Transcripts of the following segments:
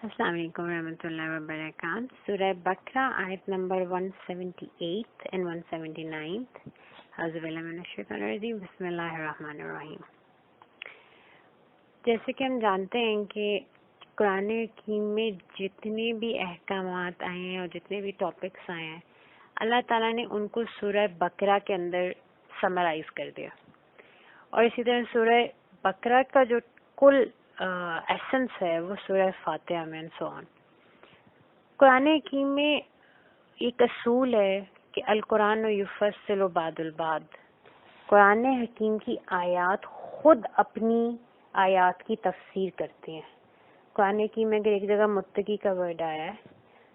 السلام علیکم ورحمۃ اللہ وبرکاتہ. سورہ بقرہ آیت نمبر 178 and 179. اعوذ باللہ من الشیطان الرجیم. بسم اللہ الرحمن الرحیم. جیسے کہ ہم جانتے ہیں کہ قرآن حکیم میں جتنے بھی احکامات آئے ہیں اور جتنے بھی ٹاپکس آئے ہیں اللہ تعالیٰ نے ان کو سورہ بقرہ کے اندر سمرائز کر دیا. اور اسی طرح سورہ بقرہ کا جو کل ایسنس ہے وہ سورہ فاتحہ میں سو آن. قرآن حکیم میں ایک اصول ہے کہ القرآن یفصل بعد البعد. قرآن حکیم کی آیات خود اپنی آیات کی تفسیر کرتے ہیں. قرآن حکیم میں اگر ایک جگہ متقی کا ورڈ آیا ہے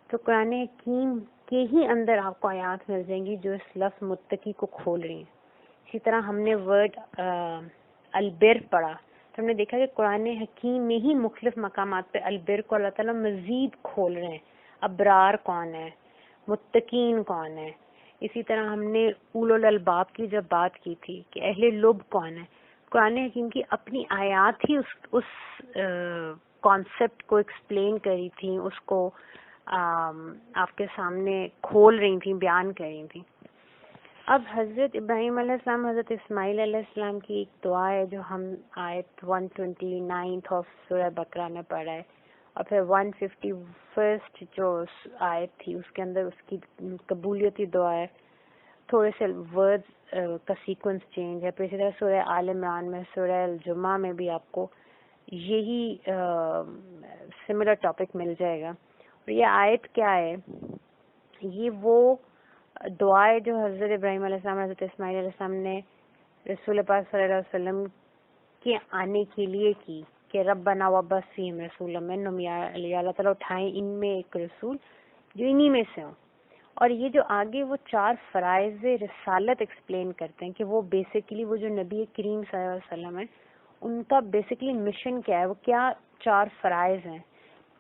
تو قرآن حکیم کے ہی اندر آپ کو آیات مل جائیں گی جو اس لفظ متقی کو کھول رہی ہیں. اسی طرح ہم نے ورڈ البر پڑھا تو ہم نے دیکھا کہ قرآن حکیم میں ہی مختلف مقامات پہ البر کو اللہ تعالیٰ مزید کھول رہے ہیں. ابرار کون ہے، متقین کون ہے. اسی طرح ہم نے اولو الالباب کی جب بات کی تھی کہ اہل لب کون ہے. قرآن حکیم کی اپنی آیات ہی اس کانسیپٹ کو ایکسپلین کری تھیں، اس کو آپ کے سامنے کھول رہی تھیں، بیان کر رہی تھیں. اب حضرت ابراہیم علیہ السلام، حضرت اسماعیل علیہ السلام کی ایک دعا ہے جو ہم آیت 129 آف سورہ بقرہ میں پڑھا ہے، اور پھر 151 جو آیت تھی اس کے اندر اس کی قبولیتی دعا ہے. تھوڑے سے ورڈز کا سیکوینس چینج ہے. پھر اسی طرح سورہ آل عمران میں، سورہ الجمعہ میں بھی آپ کو یہی سملر ٹاپک مل جائے گا. اور یہ آیت کیا ہے؟ یہ وہ دعائیں جو حضرت ابراہیم علیہ السلام، حضرت اسماعیل علیہ السلام نے رسول پاک صلی اللہ علیہ وسلم کے آنے کے لیے کی کہ ربنا وابعث فیہم رسولا منہم، یا اللہ تعالیٰ اٹھائیں ان میں ایک رسول جو انہی میں سے ہوں. اور یہ جو آگے وہ 4 فرائض رسالت ایکسپلین کرتے ہیں کہ وہ بیسیکلی وہ جو نبی کریم صلی اللہ علیہ وسلم ہے ان کا بیسیکلی مشن کیا ہے، وہ کیا 4 فرائض ہیں.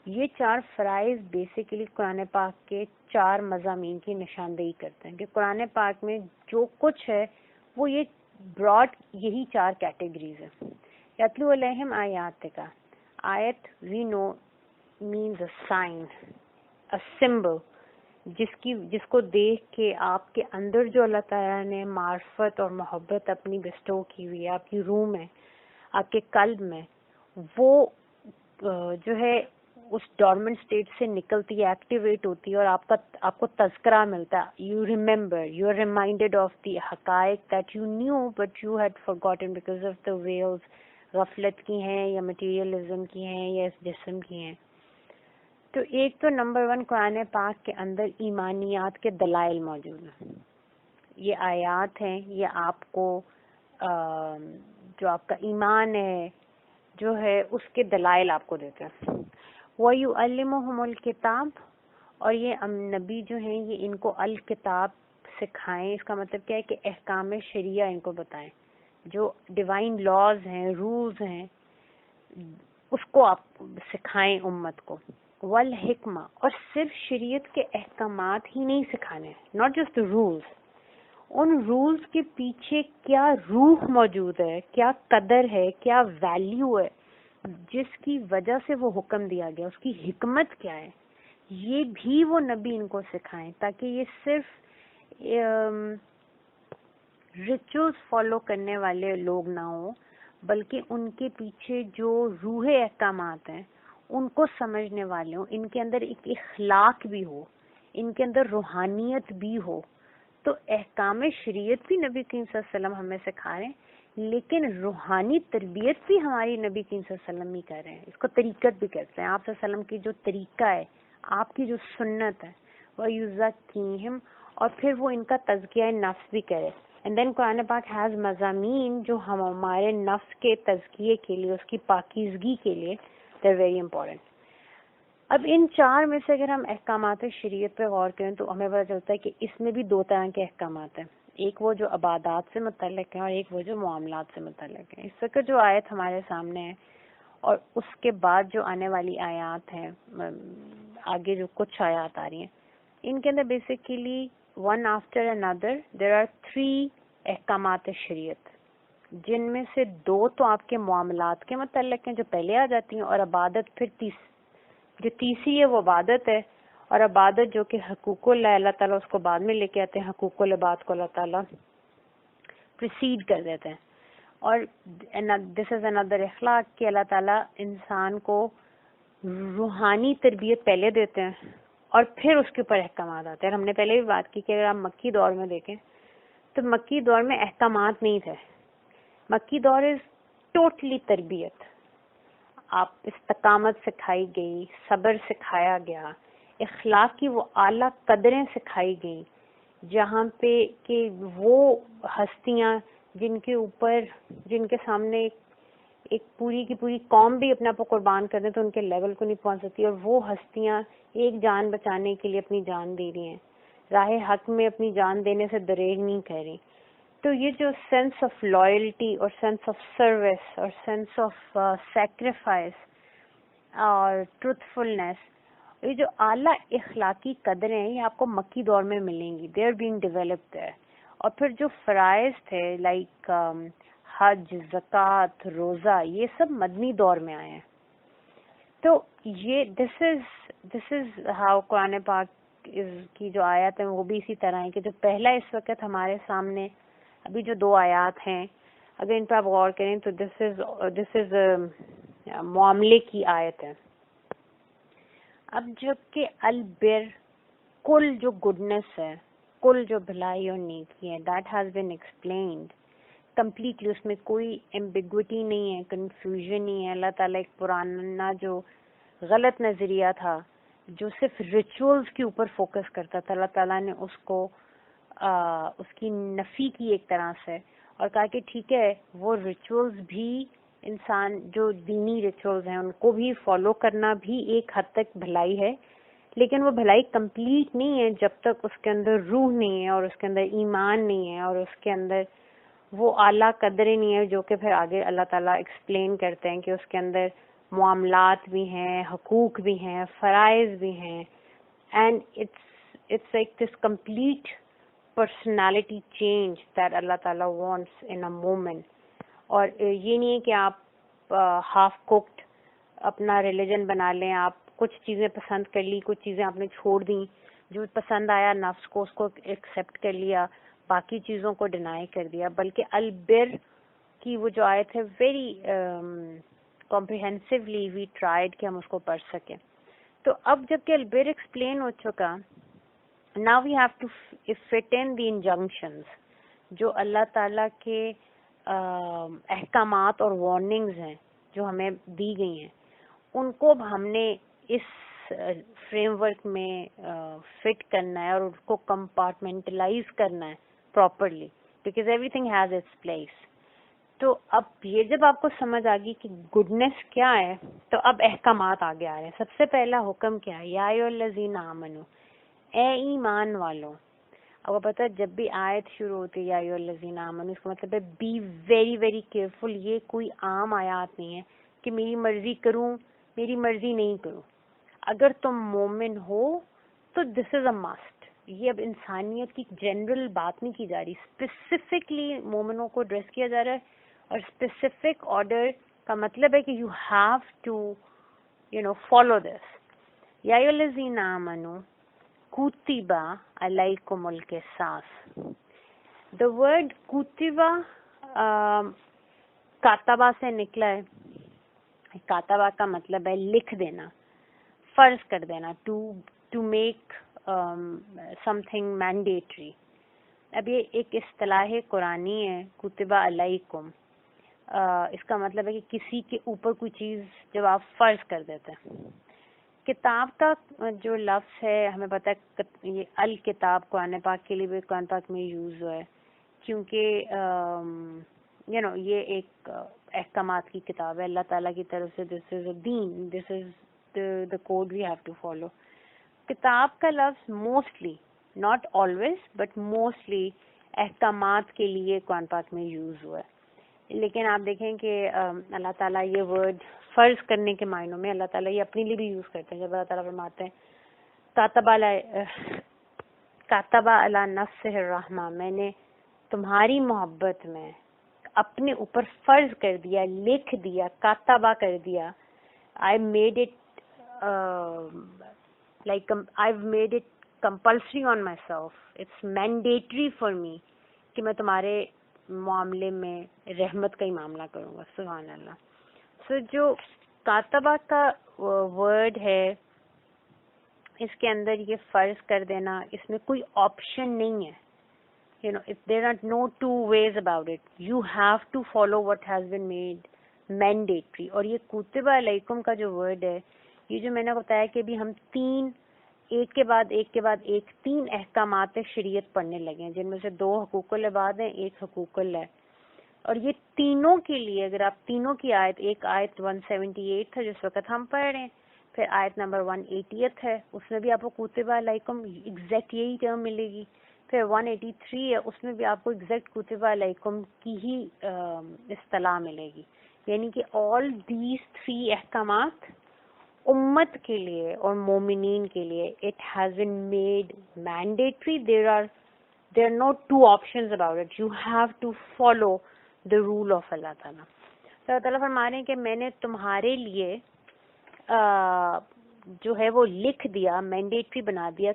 یہ 4 فرائض بیسیکلی قرآن پاک کے 4 مضامین کی نشاندہی کرتے ہیں کہ قرآن پاک میں جو کچھ ہے وہ یہ براڈ یہی 4 کیٹیگریز ہیں. یتلو علیہم آیات کا، آیت we know means a sign, a symbol, جس کو دیکھ کے آپ کے اندر جو اللہ تعالیٰ نے معرفت اور محبت اپنی بسٹو کی ہوئی ہے آپ کی روح میں، آپ کے قلب میں، وہ جو ہے اس ڈورمنٹ اسٹیٹ سے نکلتی ہے، ایکٹیویٹ ہوتی ہے، اور آپ کو تذکرہ ملتا ہے. You remember, you are reminded of the حقائق that you knew but you had forgotten because of the veils, غفلت کی ہیں یا مٹیریلزم کی ہیں یا اس جسم کی ہیں. تو ایک تو نمبر 1 قرآن پاک کے اندر ایمانیات کے دلائل موجود ہیں. یہ آیات ہیں، یہ آپ کو جو آپ کا ایمان ہے جو ہے اس کے دلائل آپ کو دیتے ہیں. وَيُعَلِّمُهُمُ الْكِتَابَ، اور یہ نبی جو ہیں یہ ان کو الکتاب سکھائیں. اس کا مطلب کیا ہے کہ احکام شریعہ ان کو بتائیں، جو ڈیوائن لاز ہیں، رولز ہیں، اس کو آپ سکھائیں امت کو. والحکمہ، اور صرف شریعت کے احکامات ہی نہیں سکھانے، ناٹ جسٹ رولز. ان رولز کے پیچھے کیا روح موجود ہے، کیا قدر ہے، کیا ویلیو ہے جس کی وجہ سے وہ حکم دیا گیا، اس کی حکمت کیا ہے، یہ بھی وہ نبی ان کو سکھائیں، تاکہ یہ صرف ریچولز فالو کرنے والے لوگ نہ ہوں بلکہ ان کے پیچھے جو روح احکامات ہیں ان کو سمجھنے والے ہوں. ان کے اندر ایک اخلاق بھی ہو، ان کے اندر روحانیت بھی ہو. تو احکام شریعت بھی نبی کریم صلی اللہ علیہ وسلم ہمیں سکھا رہے ہیں، لیکن روحانی تربیت بھی ہماری نبی کریم صلی اللہ علیہ وسلم ہی کر رہے ہیں. اس کو طریقت بھی کہتے ہیں. آپ صلی اللہ علیہ وسلم کی جو طریقہ ہے، آپ کی جو سنت ہے، وَيُزَكِّيهِمْ، اور پھر وہ ان کا تزکیہ نفس بھی کرے. اینڈ دین قرآن پاک ہیز مضامین جو ہمارے نفس کے تزکیے کے لیے، اس کی پاکیزگی کے لیے دے آر ویری امپورٹنٹ. اب ان 4 میں سے اگر ہم احکامات شریعت پہ غور کریں تو ہمیں پتہ چلتا ہے کہ اس میں بھی 2 طرح کے احکامات ہیں. ایک وہ جو عبادات سے متعلق ہیں اور ایک وہ جو معاملات سے متعلق ہیں. اس وقت جو آیت ہمارے سامنے ہے اور اس کے بعد جو آنے والی آیات ہیں، آگے جو کچھ آیات آ رہی ہیں، ان کے اندر basically one after another there are 3 احکامات شریعت، جن میں سے 2 تو آپ کے معاملات کے متعلق ہیں جو پہلے آ جاتی ہیں، اور عبادت پھر جو تیسری ہے وہ عبادت ہے، اور عبادت جو کہ حقوق اللہ، اللہ تعالیٰ اس کو بعد میں لے کے آتے ہیں، حقوق العباد کو اللہ تعالیٰ پریسیڈ کر دیتے ہیں. اور دس از اندر اخلاق کہ اللہ تعالیٰ انسان کو روحانی تربیت پہلے دیتے ہیں اور پھر اس کے اوپر احکامات آتے ہیں. ہم نے پہلے بھی بات کی کہ اگر آپ مکی دور میں دیکھیں تو مکی دور میں احکامات نہیں تھے. مکی دور از ٹوٹلی تربیت. آپ استقامت سکھائی گئی، صبر سکھایا گیا، اخلاق کی وہ اعلیٰ قدریں سکھائی گئیں، جہاں پہ کہ وہ ہستیاں جن کے سامنے ایک پوری کی پوری قوم بھی اپنے آپ کو قربان کر دیں تو ان کے لیول کو نہیں پہنچ سکتی، اور وہ ہستیاں ایک جان بچانے کے لیے اپنی جان دے رہی ہیں، راہ حق میں اپنی جان دینے سے دریغ نہیں کر رہی. تو یہ جو سینس آف لائلٹی اور سینس آف سروس اور سینس آف سیکریفائس اور ٹروتھفلنس، یہ جو اعلیٰ اخلاقی قدریں ہیں یہ آپ کو مکی دور میں ملیں گی. دے آر بینگ ڈیولپڈ دیر. اور پھر جو فرائض تھے لائک حج، زکوٰۃ، روزہ، یہ سب مدنی دور میں آئے ہیں. تو یہ دس از ہاؤ قرآن پاک کی جو آیات ہیں وہ بھی اسی طرح ہیں کہ جو پہلا اس وقت ہمارے سامنے ابھی جو 2 آیات ہیں اگر ان پہ آپ غور کریں تو دس از معاملے کی آیت ہے. اب جب کہ البر کل جو گڈنس ہے، کل جو بھلائی اور نیکی ہے، that has been explained completely. اس میں کوئی ایمبیگوٹی نہیں ہے، کنفیوژن نہیں ہے. اللہ تعالیٰ ایک پرانا جو غلط نظریہ تھا جو صرف ریچولز کے اوپر فوکس کرتا تھا، اللہ تعالیٰ نے اس کی نفی کی ایک طرح سے، اور کہا کہ ٹھیک ہے وہ ریچولز بھی انسان جو دینی ریچولز ہیں ان کو بھی فالو کرنا بھی ایک حد تک بھلائی ہے، لیکن وہ بھلائی کمپلیٹ نہیں ہے جب تک اس کے اندر روح نہیں ہے اور اس کے اندر ایمان نہیں ہے اور اس کے اندر وہ اعلیٰ قدریں نہیں ہے جو کہ پھر آگے اللہ تعالیٰ ایکسپلین کرتے ہیں کہ اس کے اندر معاملات بھی ہیں، حقوق بھی ہیں، فرائض بھی ہیں. And it's like this complete personality change that Allah Ta'ala wants in a moment. اور یہ نہیں ہے کہ آپ ہاف کوکڈ اپنا ریلیجن بنا لیں، آپ کچھ چیزیں پسند کر لی، کچھ چیزیں آپ نے چھوڑ دیں، جو پسند آیا نفس کو اس کو ایکسیپٹ کر لیا، باقی چیزوں کو ڈینائی کر دیا. بلکہ البر کی وہ جو آیت ہے ویری کمپریہنسولی وی ٹرائیڈ کہ ہم اس کو پڑھ سکیں. تو اب جب کہ البر ایکسپلین ہو چکا، now we have to fit in the injunctions جو اللہ تعالیٰ کے احکامات اور وارننگز ہیں جو ہمیں دی گئی ہیں، ان کو ہم نے اس فریم ورک میں فٹ کرنا ہے اور اس کو کمپارٹمنٹلائز کرنا ہے properly, because every thing has its place. تو اب یہ جب آپ کو سمجھ آ گئی کہ گڈنس کیا ہے تو اب احکامات آگے آ رہے ہیں. سب سے پہلا حکم کیا ہے؟ یا ایھا الذین آمنو، اے ایمان والوں. آپ کو پتہ ہے جب بھی آیت شروع ہوتی ہے یا ایھا الذین آمنو، اس کا مطلب ہے بی ویری ویری کیئرفل. یہ کوئی عام آیات نہیں ہے کہ میری مرضی کروں میری مرضی نہیں کروں. اگر تم مومن ہو تو دس از اے مسٹ. یہ اب انسانیت کی جنرل بات نہیں کی جا رہی، اسپیسیفکلی مومنوں کو ایڈریس کیا جا رہا ہے. اور اسپیسیفک آرڈر کا مطلب ہے کہ you have to follow this. یا ایھا الذین آمنو کتب علیکم القصاص. دا ورڈ کتبہ کاتبہ سے نکلا ہے. کاتبہ کا مطلب ہے لکھ دینا، فرض کر دینا، to make something mandatory. اب یہ ایک اصطلاح قرآنی ہے کتبہ علیکم. اس کا مطلب ہے کہ کسی کے اوپر کوئی چیز جب آپ فرض کر دیتے ہیں. کتاب کا جو لفظ ہے ہمیں پتہ ہے یہ الکتاب قرآن پاک کے لیے بھی قرآن پاک میں یوز ہوا ہے، کیونکہ یہ ایک احکامات کی کتاب ہے اللہ تعالیٰ کی طرف سے. دس از اے دین، this is the code we have to follow. کتاب کا لفظ mostly, not always but mostly احکامات کے لیے قرآن پاک میں یوز ہوا ہے. لیکن آپ دیکھیں کہ اللہ تعالیٰ یہ ورڈ فرض کرنے کے معنوں میں اللہ تعالیٰ یہ اپنے لیے بھی یوز کرتے ہیں. جب اللہ تعالیٰ فرماتے ہیں کاتبہ علی نفسہ الرحمہ، میں نے تمہاری محبت میں اپنے اوپر فرض کر دیا، لکھ دیا، کاتبہ کر دیا. I made it like I've made it compulsory on myself. It's mandatory for me کہ میں تمہارے معاملے میں رحمت کا ہی معاملہ کروں گا. سبحان اللہ. سو جو کاتبہ کا ورڈ ہے اس کے اندر یہ فرض کر دینا, اس میں کوئی آپشن نہیں ہے. You know, there are no two ways about it. You have to follow what has been made mandatory. اور یہ کتب علیکم کا جو ورڈ ہے, یہ جو میں نے بتایا کہ ابھی ہم ایک کے بعد ایک 3 احکامات شریعت پڑھنے لگے ہیں, جن میں سے 2 حقوق العباد ہیں, 1 حقوق اللہ ہے. اور یہ تینوں کے لیے اگر آپ تینوں کی آیت, ایک آیت 178 ہے جس وقت ہم پڑھ رہے ہیں, پھر آیت نمبر 180 ہے, اس میں بھی آپ کو کتب علیکم ایگزیکٹ یہی ٹرم ملے گی. پھر 183 ہے, اس میں بھی آپ کو ایگزیکٹ کتب علیکم کی ہی اصطلاح ملے گی. یعنی کہ آل دیز 3 احکامات امت کے لیے اور مومنین کے لیے it has been made mandatory. There are no 2 options about it. You have to follow the rule of Allah تعالیٰ. اللہ تعالیٰ فرما رہے ہیں کہ میں نے تمہارے لیے جو ہے وہ لکھ دیا, مینڈیٹری بنا دیا.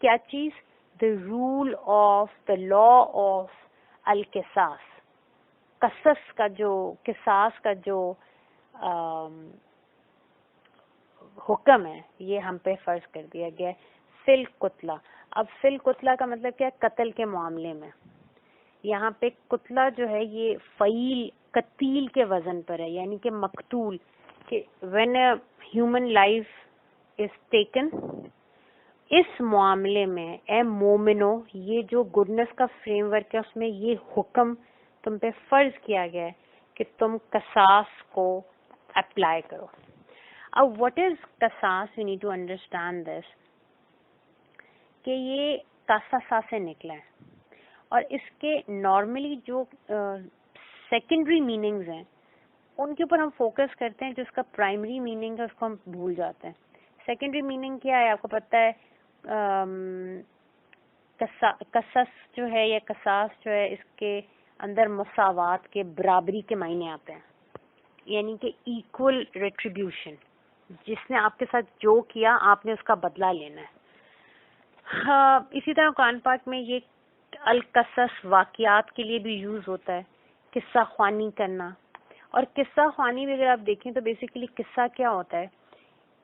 کیا چیز؟ the rule of the law of القصاص. قصص کا جو, قصاص کا جو حکم ہے یہ ہم پہ فرض کر دیا گیا فی القتلہ. اب فی القتلہ کا مطلب کیا؟ قتل کے معاملے میں. یہاں پہ قتلہ جو ہے یہ فعیل قتیل کے وزن پر ہے, یعنی کہ مقتول. کہ when a human life is taken, اس معاملے میں اے مومنو, یہ جو گڈنس کا فریم ورک ہے اس میں یہ حکم تم پہ فرض کیا گیا ہے کہ تم قصاص کو اپلائی کرو. اب what is قصاص؟ you need to understand this, کہ یہ قصاص سے نکلا ہے, اور اس کے نارملی جو سیکنڈری میننگز ہیں ان کے اوپر ہم فوکس کرتے ہیں. جو اس کا پرائمری میننگ ہے اس کو ہم بھول جاتے ہیں. سیکنڈری میننگ کیا ہے؟ آپ کو پتہ ہے قصص جو ہے یا قصاص جو ہے اس کے اندر مساوات کے, برابری کے معنی آتے ہیں, یعنی کہ ایکول ریٹریبیوشن. جس نے آپ کے ساتھ جو کیا آپ نے اس کا بدلہ لینا ہے. اسی طرح قرآن پاک میں یہ القصص واقعات کے لیے بھی یوز ہوتا ہے, قصہ خوانی کرنا. اور قصہ خوانی بھی اگر آپ دیکھیں تو بیسیکلی قصہ کیا ہوتا ہے؟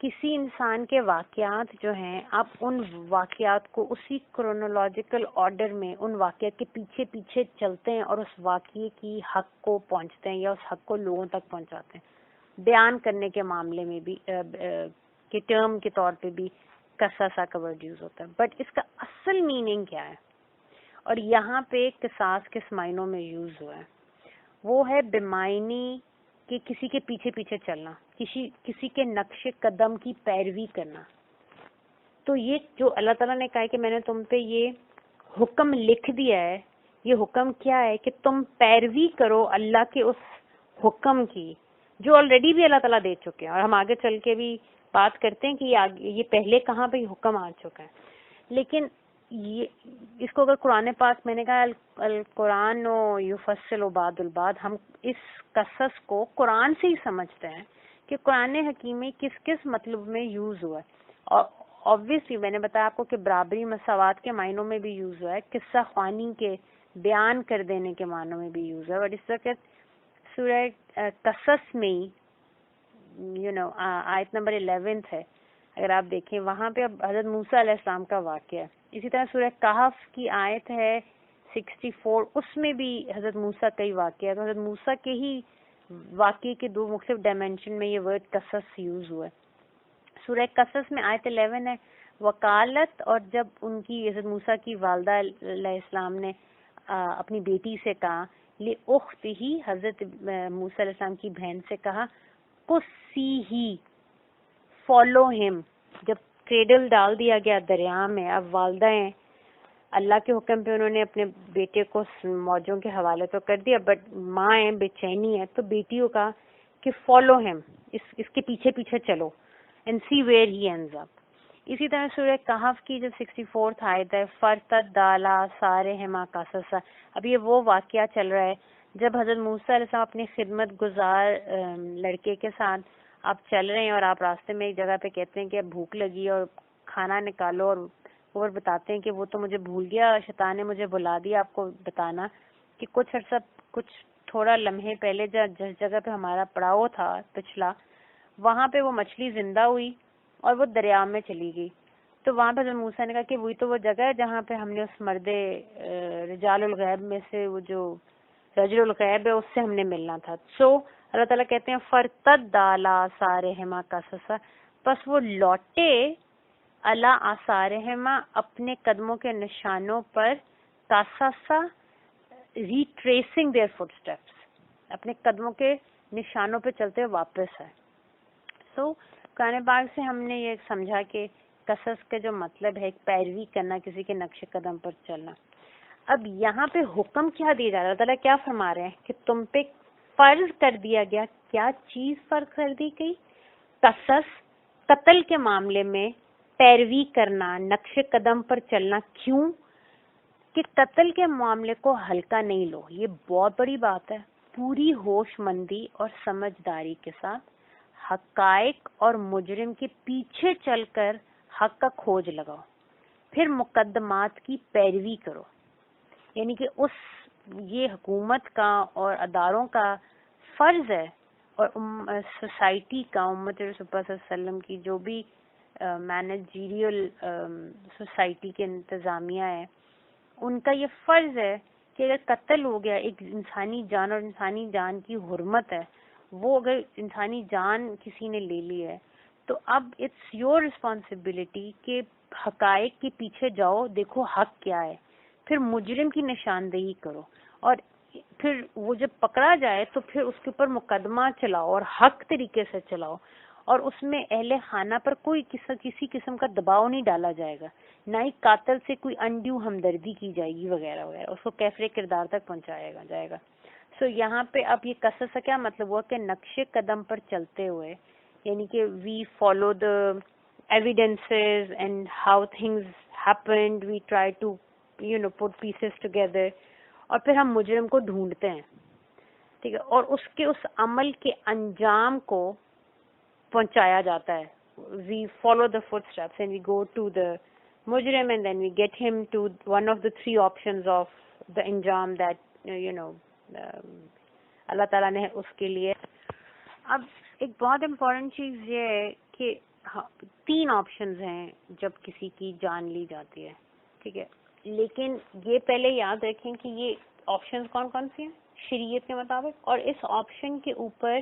کسی انسان کے واقعات جو ہیں, آپ ان واقعات کو اسی کرونولوجیکل آرڈر میں ان واقعات کے پیچھے پیچھے چلتے ہیں اور اس واقعے کی حق کو پہنچتے ہیں یا اس حق کو لوگوں تک پہنچاتے ہیں. بیان کرنے کے معاملے میں بھی کے ٹرم کے طور پہ بھی قصاص کا ورڈ یوز ہوتا ہے. بٹ اس کا اصل میننگ کیا ہے؟ اور یہاں پہ قصاص کس معنوں میں یوز ہوا ہے؟ وہ ہے بمعنی کہ کسی کے پیچھے پیچھے چلنا, کسی کے نقش قدم کی پیروی کرنا. تو یہ جو اللہ تعالیٰ نے کہا ہے کہ میں نے تم پہ یہ حکم لکھ دیا ہے, یہ حکم کیا ہے کہ تم پیروی کرو اللہ کے اس حکم کی جو آلریڈی بھی اللہ تعالیٰ دے چکے ہیں. اور ہم آگے چل کے بھی بات کرتے ہیں کہ یہ پہلے کہاں پہ حکم آ چکا ہے. لیکن یہ اس کو اگر قرآن پاک, میں نے کہا القرآن و یفصل بعض البعض, ہم اس قصص کو قرآن سے ہی سمجھتے ہیں کہ قرآن حکیم میں کس کس مطلب میں یوز ہوا ہے. اور obviously میں نے بتایا آپ کو کہ برابری مساوات کے معنوں میں بھی یوز ہوا ہے, قصہ خوانی کے بیان کر دینے کے معنوں میں بھی یوز ہے. اور اس وقت سورہ قصص میں ہی آیت نمبر 11 ہے, اگر آپ دیکھیں وہاں پہ اب حضرت موسیٰ علیہ السلام کا واقعہ ہے. اسی طرح سورہ کہف کی آیت ہے 64, اس میں بھی حضرت موسیٰ کا ہی واقعہ ہے. تو حضرت موسیٰ کے ہی واقعے کے 2 مختلف ڈائمینشن میں یہ ورڈ قصص یوز ہوا ہے. سورہ قصص میں آیت 11 ہے وکالت, اور جب ان کی حضرت موسیٰ کی والدہ علیہ السلام نے اپنی بیٹی سے کہا لِأُخْتِهِ, حضرت موسیٰ علیہ السلام کی بہن سے کہا قُصِّیهِ, فالو ہم. جب کریڈل ڈال دیا گیا دریا میں, اب والدہ ہیں, اللہ کے حکم پہ انہوں نے اپنے بیٹے کو موجوں کے حوالے تو کر دیا, بٹ ماں ہیں, بے چینی ہے, تو بیٹی کو کہا کہ فالو ہم, اس کے پیچھے پیچھے چلو and see where he ends up. اسی طرح سورہ کہف کی جو 64 آیت ہے فرتد دالا سارہما قصصا, اب یہ وہ واقعہ چل رہا ہے جب حضرت موسیٰ علیہ السلام اپنے خدمت گزار لڑکے کے ساتھ آپ چل رہے ہیں اور آپ راستے میں ایک جگہ پہ کہتے ہیں کہ اب بھوک لگی اور کھانا نکالو، اور بتاتے ہیں کہ وہ تو مجھے بھول گیا، شیطان نے مجھے بلا دیا آپ کو بتانا کہ کچھ تھوڑا لمحے پہلے جس جگہ پہ ہمارا پڑاؤ تھا پچھلا، وہاں پہ وہ مچھلی زندہ ہوئی اور وہ دریا میں چلی گئی. تو وہاں پہ حضرت موسیٰ نے کہا کہ وہی تو وہ جگہ ہے جہاں پہ ہم نے اس مرد رجال الغیب میں سے وہ جو رجل الغیب ہے اس سے ہم نے ملنا تھا. سو اللہ تعالیٰ کہتے ہیں فرتد علی آثارہما قصصا، پس وہ لوٹے علی آثارہما اپنے قدموں کے نشانوں پر، قصصا ریٹریسنگ دیئر فٹ اسٹیپس، اپنے قدموں کے نشانوں پہ چلتے ہوئے واپس ہے. سو قرآن پاک سے ہم نے یہ سمجھا کہ قصص کے جو مطلب ہے ایک پیروی کرنا، کسی کے نقش قدم پر چلنا. اب یہاں پہ حکم کیا دیا جا رہا ہے؟ اللہ تعالیٰ کیا فرما رہے ہیں کہ تم پہ فرض کر دیا گیا. کیا چیز فرض کر دی گئی؟ قصص، قتل کے معاملے میں پیروی کرنا، نقش قدم پر چلنا. کیوں کہ قتل کے معاملے کو ہلکا نہیں لو، یہ بہت بڑی بات ہے. پوری ہوش مندی اور سمجھداری کے ساتھ حقائق اور مجرم کے پیچھے چل کر حق کا کھوج لگاؤ، پھر مقدمات کی پیروی کرو. یعنی کہ یہ حکومت کا اور اداروں کا فرض ہے، اور سوسائٹی کا، امت رسول اللہ صلی اللہ علیہ وسلم کی جو بھی مینیجریل سوسائٹی کے انتظامیہ ہے، ان کا یہ فرض ہے کہ اگر قتل ہو گیا، ایک انسانی جان اور انسانی جان کی حرمت ہے، وہ اگر انسانی جان کسی نے لے لی ہے تو اب اٹس یور ریسپانسبلٹی کہ حقائق کے پیچھے جاؤ، دیکھو حق کیا ہے، پھر مجرم کی نشاندہی کرو، اور پھر وہ جب پکڑا جائے تو پھر اس کے اوپر مقدمہ چلاؤ اور حق طریقے سے چلاؤ، اور اس میں اہل خانہ پر کوئی کسی قسم کا دباؤ نہیں ڈالا جائے گا، نہ ہی قاتل سے کوئی انڈیو ہمدردی کی جائے گی وغیرہ وغیرہ، اس کو کیفر کردار تک پہنچایا جائے گا. سو یہاں پہ اب یہ قصص کا کیا مطلب ہوا کہ نقش قدم پر چلتے ہوئے، یعنی کہ we follow the evidences and how things happened, we try to put pieces together, اور پھر ہم مجرم کو ڈھونڈتے ہیں، ٹھیک ہے، اور اس عمل کے انجام کو پہنچایا جاتا ہے. We follow the footsteps and we go to the مجرم and then we get him to one of the 3 options of the انجام دیٹ اللہ تعالیٰ نے اس کے لیے. اب ایک بہت امپورٹنٹ چیز یہ ہے کہ 3 آپشنز ہیں جب کسی کی جان لی جاتی ہے، ٹھیک ہے، لیکن یہ پہلے یاد رکھیں کہ یہ آپشنز کون کون سی ہیں شریعت کے مطابق، اور اس آپشن کے اوپر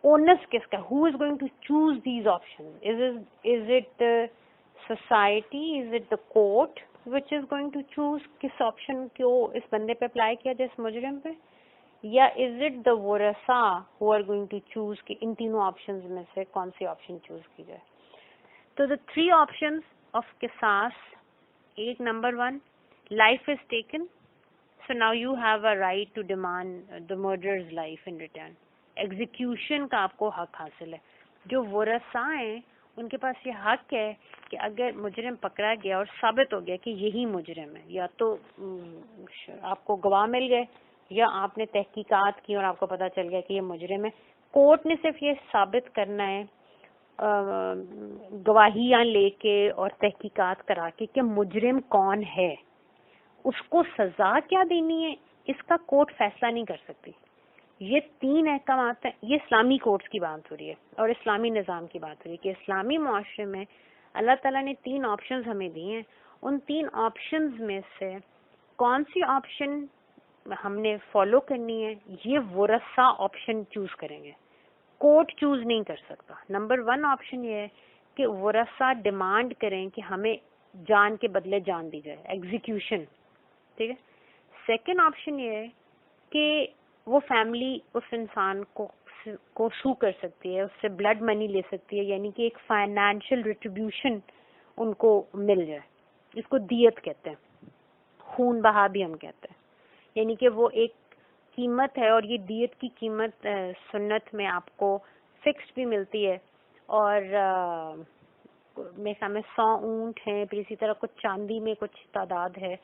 اونس کس کا، who is going to choose these options, is it society, is it the court which is going to choose کس آپشن کو اس بندے پہ اپلائی کیا جائے اس مجرم پہ، یا از اٹ دا ورثا who are going to choose کہ ان تینوں آپشنز میں سے کون سی آپشن چوز کی جائے. تو the 3 options of قصاص، ایک number 1 life is taken, so now you have a right to demand the murderer's life in return. Execution کا آپ کو حق حاصل ہے. جو ورثاء ہیں ان کے پاس یہ حق ہے کہ اگر مجرم پکڑا گیا اور ثابت ہو گیا کہ یہی مجرم ہے، یا تو آپ کو گواہ مل گئے یا آپ نے تحقیقات کی اور آپ کو پتہ چل گیا کہ یہ مجرم ہے، کورٹ نے صرف یہ ثابت کرنا ہے گواہیاں لے کے اور تحقیقات کرا کے کہ مجرم کون ہے. اس کو سزا کیا دینی ہے اس کا کورٹ فیصلہ نہیں کر سکتی. یہ 3 احکامات ہیں. یہ اسلامی کورٹس کی بات ہو رہی ہے اور اسلامی نظام کی بات ہو رہی ہے کہ اسلامی معاشرے میں اللہ تعالیٰ نے 3 آپشنز ہمیں دی ہیں. ان 3 آپشنز میں سے کون سی آپشن ہم نے فالو کرنی ہے یہ ورثاء آپشن چوز کریں گے، کورٹ چوز نہیں کر سکتا. نمبر 1 آپشن یہ ہے کہ ورثاء ڈیمانڈ کریں کہ ہمیں جان کے بدلے جان دی جائے، ایگزیکیوشن، ٹھیک ہے. سیکنڈ آپشن یہ ہے کہ وہ فیملی اس انسان کو سو کر سکتی ہے، اس سے بلڈ منی لے سکتی ہے، یعنی کہ ایک فائنینشیل ریٹریبیوشن ان کو مل جائے. اس کو دیت کہتے ہیں، خون بہا بھی ہم کہتے ہیں. یعنی کہ وہ ایک قیمت ہے، اور یہ دیت کی قیمت سنت میں آپ کو فکسڈ بھی ملتی ہے، اور میرے سامنے 100 اونٹ ہیں، پھر اسی طرح کچھ چاندی میں کچھ تعداد ہے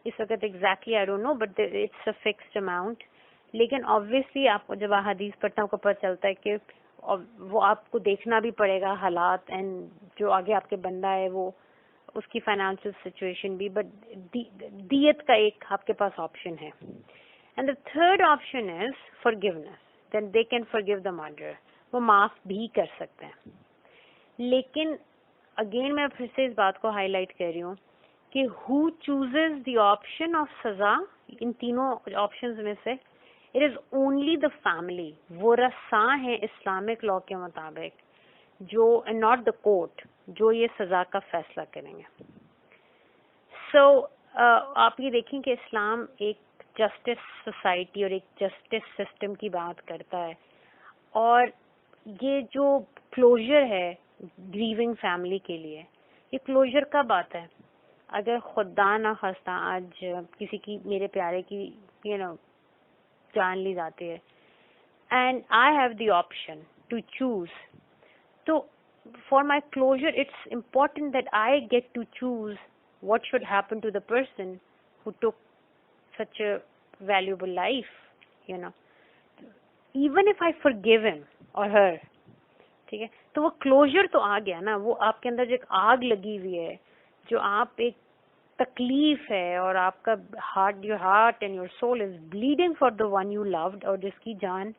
اس وقت exactly I don't know, but it's a fixed amount. لیکن آبویسلی آپ کو جب حدیث پڑھتے ہیں آپ کو پتہ چلتا ہے کہ اور وہ آپ کو دیکھنا بھی پڑے گا حالات اینڈ جو آگے آپ کے بندہ ہے وہ اس کی فائنانشیل سچویشن بھی, بٹ دیت کا ایک آپ کے پاس آپشن ہے. And the third option is forgiveness. Then they can forgive the murderer. وہ معاف بھی کر سکتے ہیں. لیکن اگین میں پھر سے اس بات کو ہائی لائٹ کر رہی ہوں کہ who chooses the option of سزا, ان تینوں آپشنز میں سے it is only the family. وہ رساں ہیں اسلامک لا کے مطابق جو not the court, جو یہ سزا کا فیصلہ کریں گے. سو آپ یہ دیکھیں کہ اسلام ایک جسٹس سوسائٹی اور ایک جسٹس سسٹم کی بات کرتا ہے, اور یہ جو کلوجر ہے گریونگ فیملی کے لیے, یہ کلوجر کب آتا ہے؟ اگر خدا نہ خواستہ آج کسی کی, میرے پیارے کی جان لی جاتی ہے and I have the option to choose, تو for my closure it's important that I get to choose what should happen to the person who took such a valuable life, even if I forgive him or her. ٹھیک ہے, تو وہ closure تو آ گیا نا, وہ آپ کے اندر جو ایک آگ لگی ہوئی ہے, جو آپ ایک تکلیف ہے اور آپ کا your heart and your soul is bleeding for the one you loved, اور جس کی جان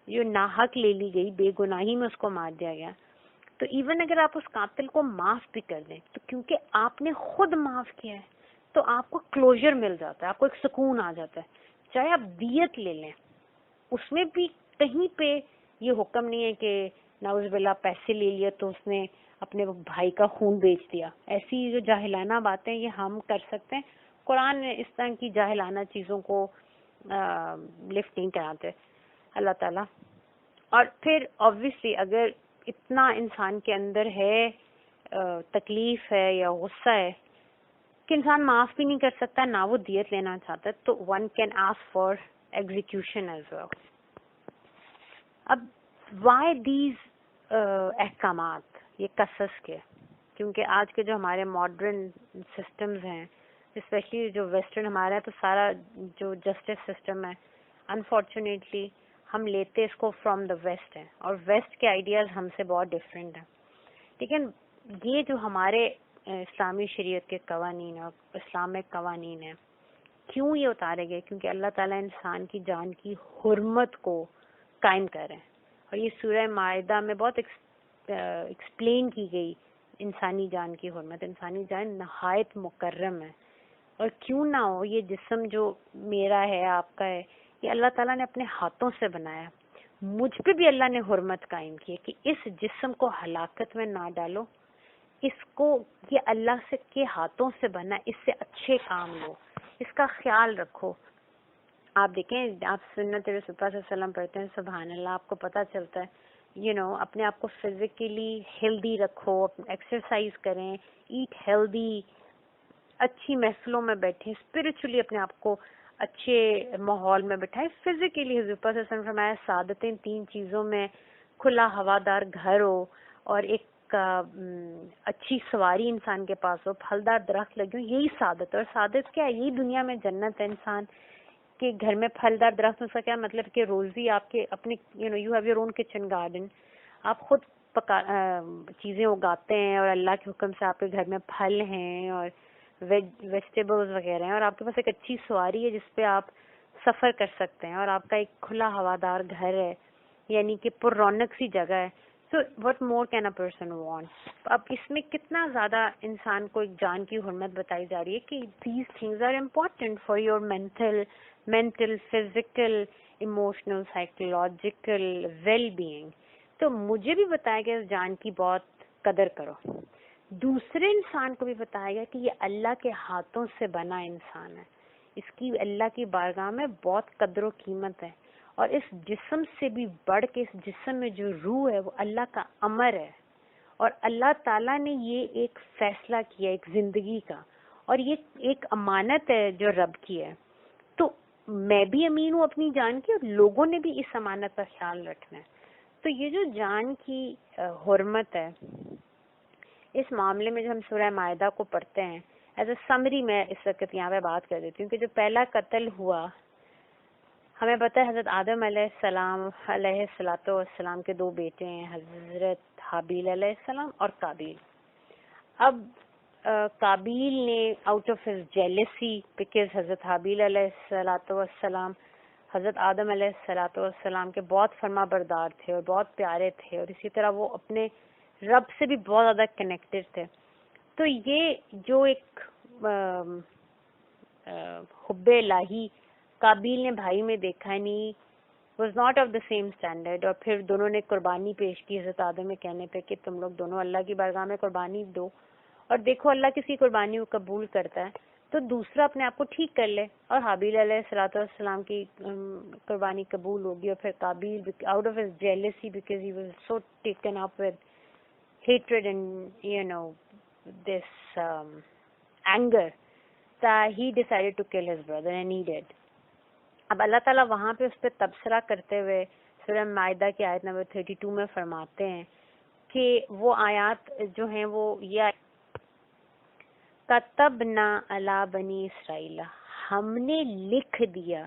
جو ناحق لے لی گئی, بے گناہی میں اس کو مار دیا گیا. تو ایون اگر آپ اس قاتل کو معاف بھی کر دیں تو کیونکہ آپ نے خود معاف کیا ہے تو آپ کو کلوجر مل جاتا ہے, آپ کو ایک سکون آ جاتا ہے. چاہے آپ دیت لے لیں, اس میں بھی کہیں پہ یہ حکم نہیں ہے کہ نعوذ باللہ پیسے لے لیا تو اس نے اپنے بھائی کا خون بیچ دیا. ایسی جو جاہلانہ باتیں یہ ہم کر سکتے ہیں, قرآن نے اس طرح کی جاہلانہ چیزوں کو لفٹ نہیں کراتے اللہ تعالیٰ. اور پھر آبویسلی اگر اتنا انسان کے اندر ہے تکلیف ہے یا غصہ ہے کہ انسان معاف بھی نہیں کر سکتا, نہ وہ دیت لینا چاہتا, تو one can ask for execution as well. اب وائی دیز احکامات, یہ قصص کے, کیونکہ آج کے جو ہمارے ماڈرن سسٹمز ہیں, اسپیشلی جو ویسٹرن ہمارا ہے, تو سارا جو جسٹس سسٹم ہے انفارچونیٹلی ہم لیتے اس کو فرام دا ویسٹ ہیں, اور ویسٹ کے آئیڈیاز ہم سے بہت ڈفرینٹ ہیں. لیکن یہ جو ہمارے اسلامی شریعت کے قوانین اور اسلامک قوانین ہیں, کیوں یہ اتارے گئے؟ کیونکہ اللہ تعالیٰ انسان کی جان کی حرمت کو قائم کر رہے ہیں, اور یہ سورہ مائدہ میں بہت ایکسپلین کی گئی انسانی جان کی حرمت. انسانی جان نہایت مکرم ہے, اور کیوں نہ ہو, یہ جسم جو میرا ہے آپ کا ہے, یہ اللہ تعالیٰ نے اپنے ہاتھوں سے بنایا. مجھ پہ بھی اللہ نے حرمت قائم کی ہے کہ اس جسم کو ہلاکت میں نہ ڈالو, اس کو, یہ اللہ سے کے ہاتھوں سے بنا, اس سے اچھے کام لو, اس کا خیال رکھو. آپ دیکھیں, آپ سنت رسول اللہ صلی اللہ علیہ وسلم پڑھتے ہیں, سبحان اللہ, آپ کو پتہ چلتا ہے اپنے آپ کو فزیکلی ہیلدی رکھو, ایکسرسائز کریں, ایٹ ہیلدی, اچھی محفلوں میں بیٹھیں, اسپرچولی اپنے آپ کو اچھے ماحول میں بٹھائیں. فزیکلی حضور صلی اللہ علیہ وسلم فرمایا سعادتیں 3 چیزوں میں, کھلا ہوادار گھر ہو, اور ایک اچھی سواری انسان کے پاس ہو, پھلدار درخت لگے ہو, یہی سعادت ہے. اور سعادت کیا ہے؟ یہی دنیا میں جنت ہے. انسان کے گھر میں پھلدار درخت, اس کا کیا مطلب کہ روزی آپ کے اپنے, you have your own kitchen garden, آپ خود چیزیں اگاتے ہیں, اور اللہ کے حکم سے آپ کے گھر میں پھل ہیں اور ویجیٹیبلز وغیرہ ہیں, اور آپ کے پاس ایک اچھی سواری ہے جس پہ آپ سفر کر سکتے ہیں, اور آپ کا ایک کھلا ہوادار گھر ہے, یعنی کہ پر رونق سی جگہ ہے. So what more can a person want? اب اس میں کتنا زیادہ انسان کو ایک جان کی حرمت بتائی جا رہی ہے کہ these things are important for your mental physical emotional psychological well being. تو مجھے بھی بتایا گیا اس جان کی بہت قدر کرو, دوسرے انسان کو بھی بتایا گیا کہ یہ اللہ کے ہاتھوں سے بنا انسان ہے, اس کی اللہ کی بارگاہ میں بہت قدر و قیمت ہے, اور اس جسم سے بھی بڑھ کے اس جسم میں جو روح ہے وہ اللہ کا امر ہے, اور اللہ تعالیٰ نے یہ ایک فیصلہ کیا ایک زندگی کا, اور یہ ایک امانت ہے جو رب کی ہے. تو میں بھی امین ہوں اپنی جان کی, اور لوگوں نے بھی اس امانت کا خیال رکھنا ہے. تو یہ جو جان کی حرمت ہے, اس معاملے میں جو ہم سورہ مائدہ کو پڑھتے ہیں, ایز اے سمری میں اس وقت یہاں پہ بات کر دیتی ہوں کہ جو پہلا قتل ہوا ہمیں پتہ ہے حضرت آدم علیہ السلام علیہ السلام کے 2 بیٹے ہیں، حضرت حابیل علیہ السلام اور قابیل. اب قابیل نے out of his jealousy, because حضرت حابیل علیہ السلام حضرت آدم علیہ السلام کے بہت فرما بردار تھے اور بہت پیارے تھے، اور اسی طرح وہ اپنے رب سے بھی بہت زیادہ کنیکٹڈ تھے. تو یہ جو ایک حب الہی قابیل نے بھائی میں دیکھا نہیں، was not of the same standard, اور پھر دونوں نے قربانی پیش کی حضرت آدم کے کہنے پہ کہ تم لوگ دونوں اللہ کی بارگاہ میں قربانی دو، اور دیکھو اللہ کسی قربانی کو قبول کرتا ہے تو دوسرا اپنے آپ کو ٹھیک کر لے، اور حابیل علیہ السلام کی قربانی قبول ہوگی، اور پھر Qabil out of his jealousy because he was so taken up with hatred and this anger that he decided to kill his brother and he did. اب اللہ تعالیٰ وہاں پہ اس پہ تبصرہ کرتے ہوئے سورہ مائدہ کی آیت نمبر 32 میں فرماتے ہیں کہ وہ آیات جو ہیں وہ یہ کتبنا علی بنی اسرائیل، ہم نے لکھ دیا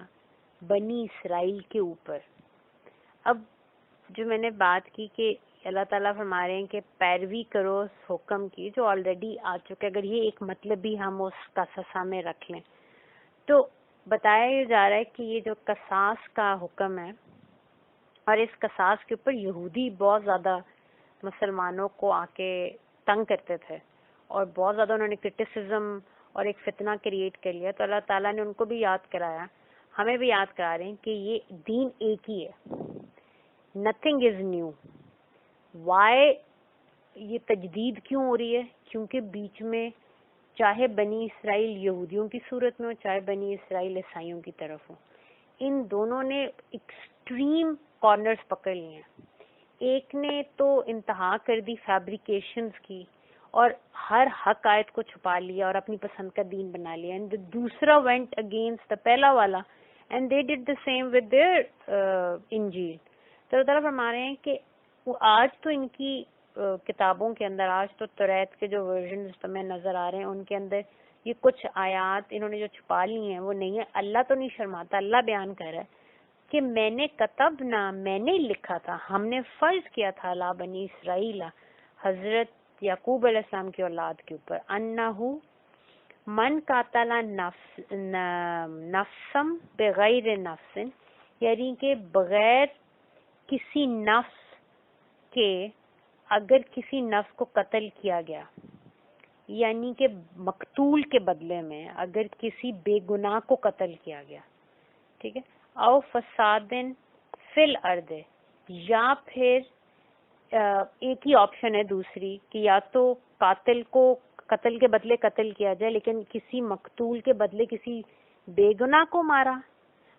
بنی اسرائیل کے اوپر. اب جو میں نے بات کی کہ اللہ تعالیٰ فرما رہے ہیں کہ پیروی کرو اس حکم کی جو آلریڈی آ چکے، اگر یہ ایک مطلب بھی ہم اس قصص میں رکھ لیں تو بتایا جا رہا ہے کہ یہ جو قصاص کا حکم ہے، اور اس قصاص کے اوپر یہودی بہت زیادہ مسلمانوں کو آ کے تنگ کرتے تھے اور بہت زیادہ انہوں نے کرٹیسزم اور ایک فتنہ کریٹ کر لیا، تو اللہ تعالیٰ نے ان کو بھی یاد کرایا، ہمیں بھی یاد کرا رہے ہیں کہ یہ دین ایک ہی ہے، nothing is new. Why یہ تجدید کیوں ہو رہی ہے؟ کیونکہ بیچ میں چاہے بنی اسرائیل یہودیوں کی صورت میں ہو، چاہے بنی اسرائیل عیسائیوں کی طرف ہو، ان دونوں نے ایکسٹریم کارنرز پکڑ لیے ہیں. ایک نے تو انتہا کر دی فیبریکیشنز کی اور ہر حق آیت کو چھپا لیا اور اپنی پسند کا دین بنا لیا، اینڈ دوسرا وینٹ اگینسٹ دا پہلا والا and they did the same with their انجیل. تو اللہ تعالیٰ فرما رہے ہیں کہ وہ آج تو ان کی کتابوں کے اندر، آج تو توریت کے جو ورژنز تمہیں نظر آ رہے ہیں ان کے اندر یہ کچھ آیات انہوں نے جو چھپا لی ہیں وہ نہیں ہے. اللہ تو نہیں شرماتا، اللہ بیان کر رہا ہے کہ میں نے کتبنا، میں نے لکھا تھا، ہم نے فرض کیا تھا لا بنی اسرائیل، حضرت یعقوب علیہ السلام کی اولاد کے اوپر، انہو من قاتل نفسم بغیر نفس، یعنی کہ بغیر کسی نفس کے اگر کسی نفس کو قتل کیا گیا، یعنی کہ مقتول کے بدلے میں اگر کسی بے گناہ کو قتل کیا گیا، ٹھیک ہے، او فسادن فی الارض، یا پھر ایک ہی آپشن ہے دوسری کہ یا تو قاتل کو قتل کے بدلے قتل کیا جائے لیکن کسی مقتول کے بدلے کسی بے گناہ کو مارا،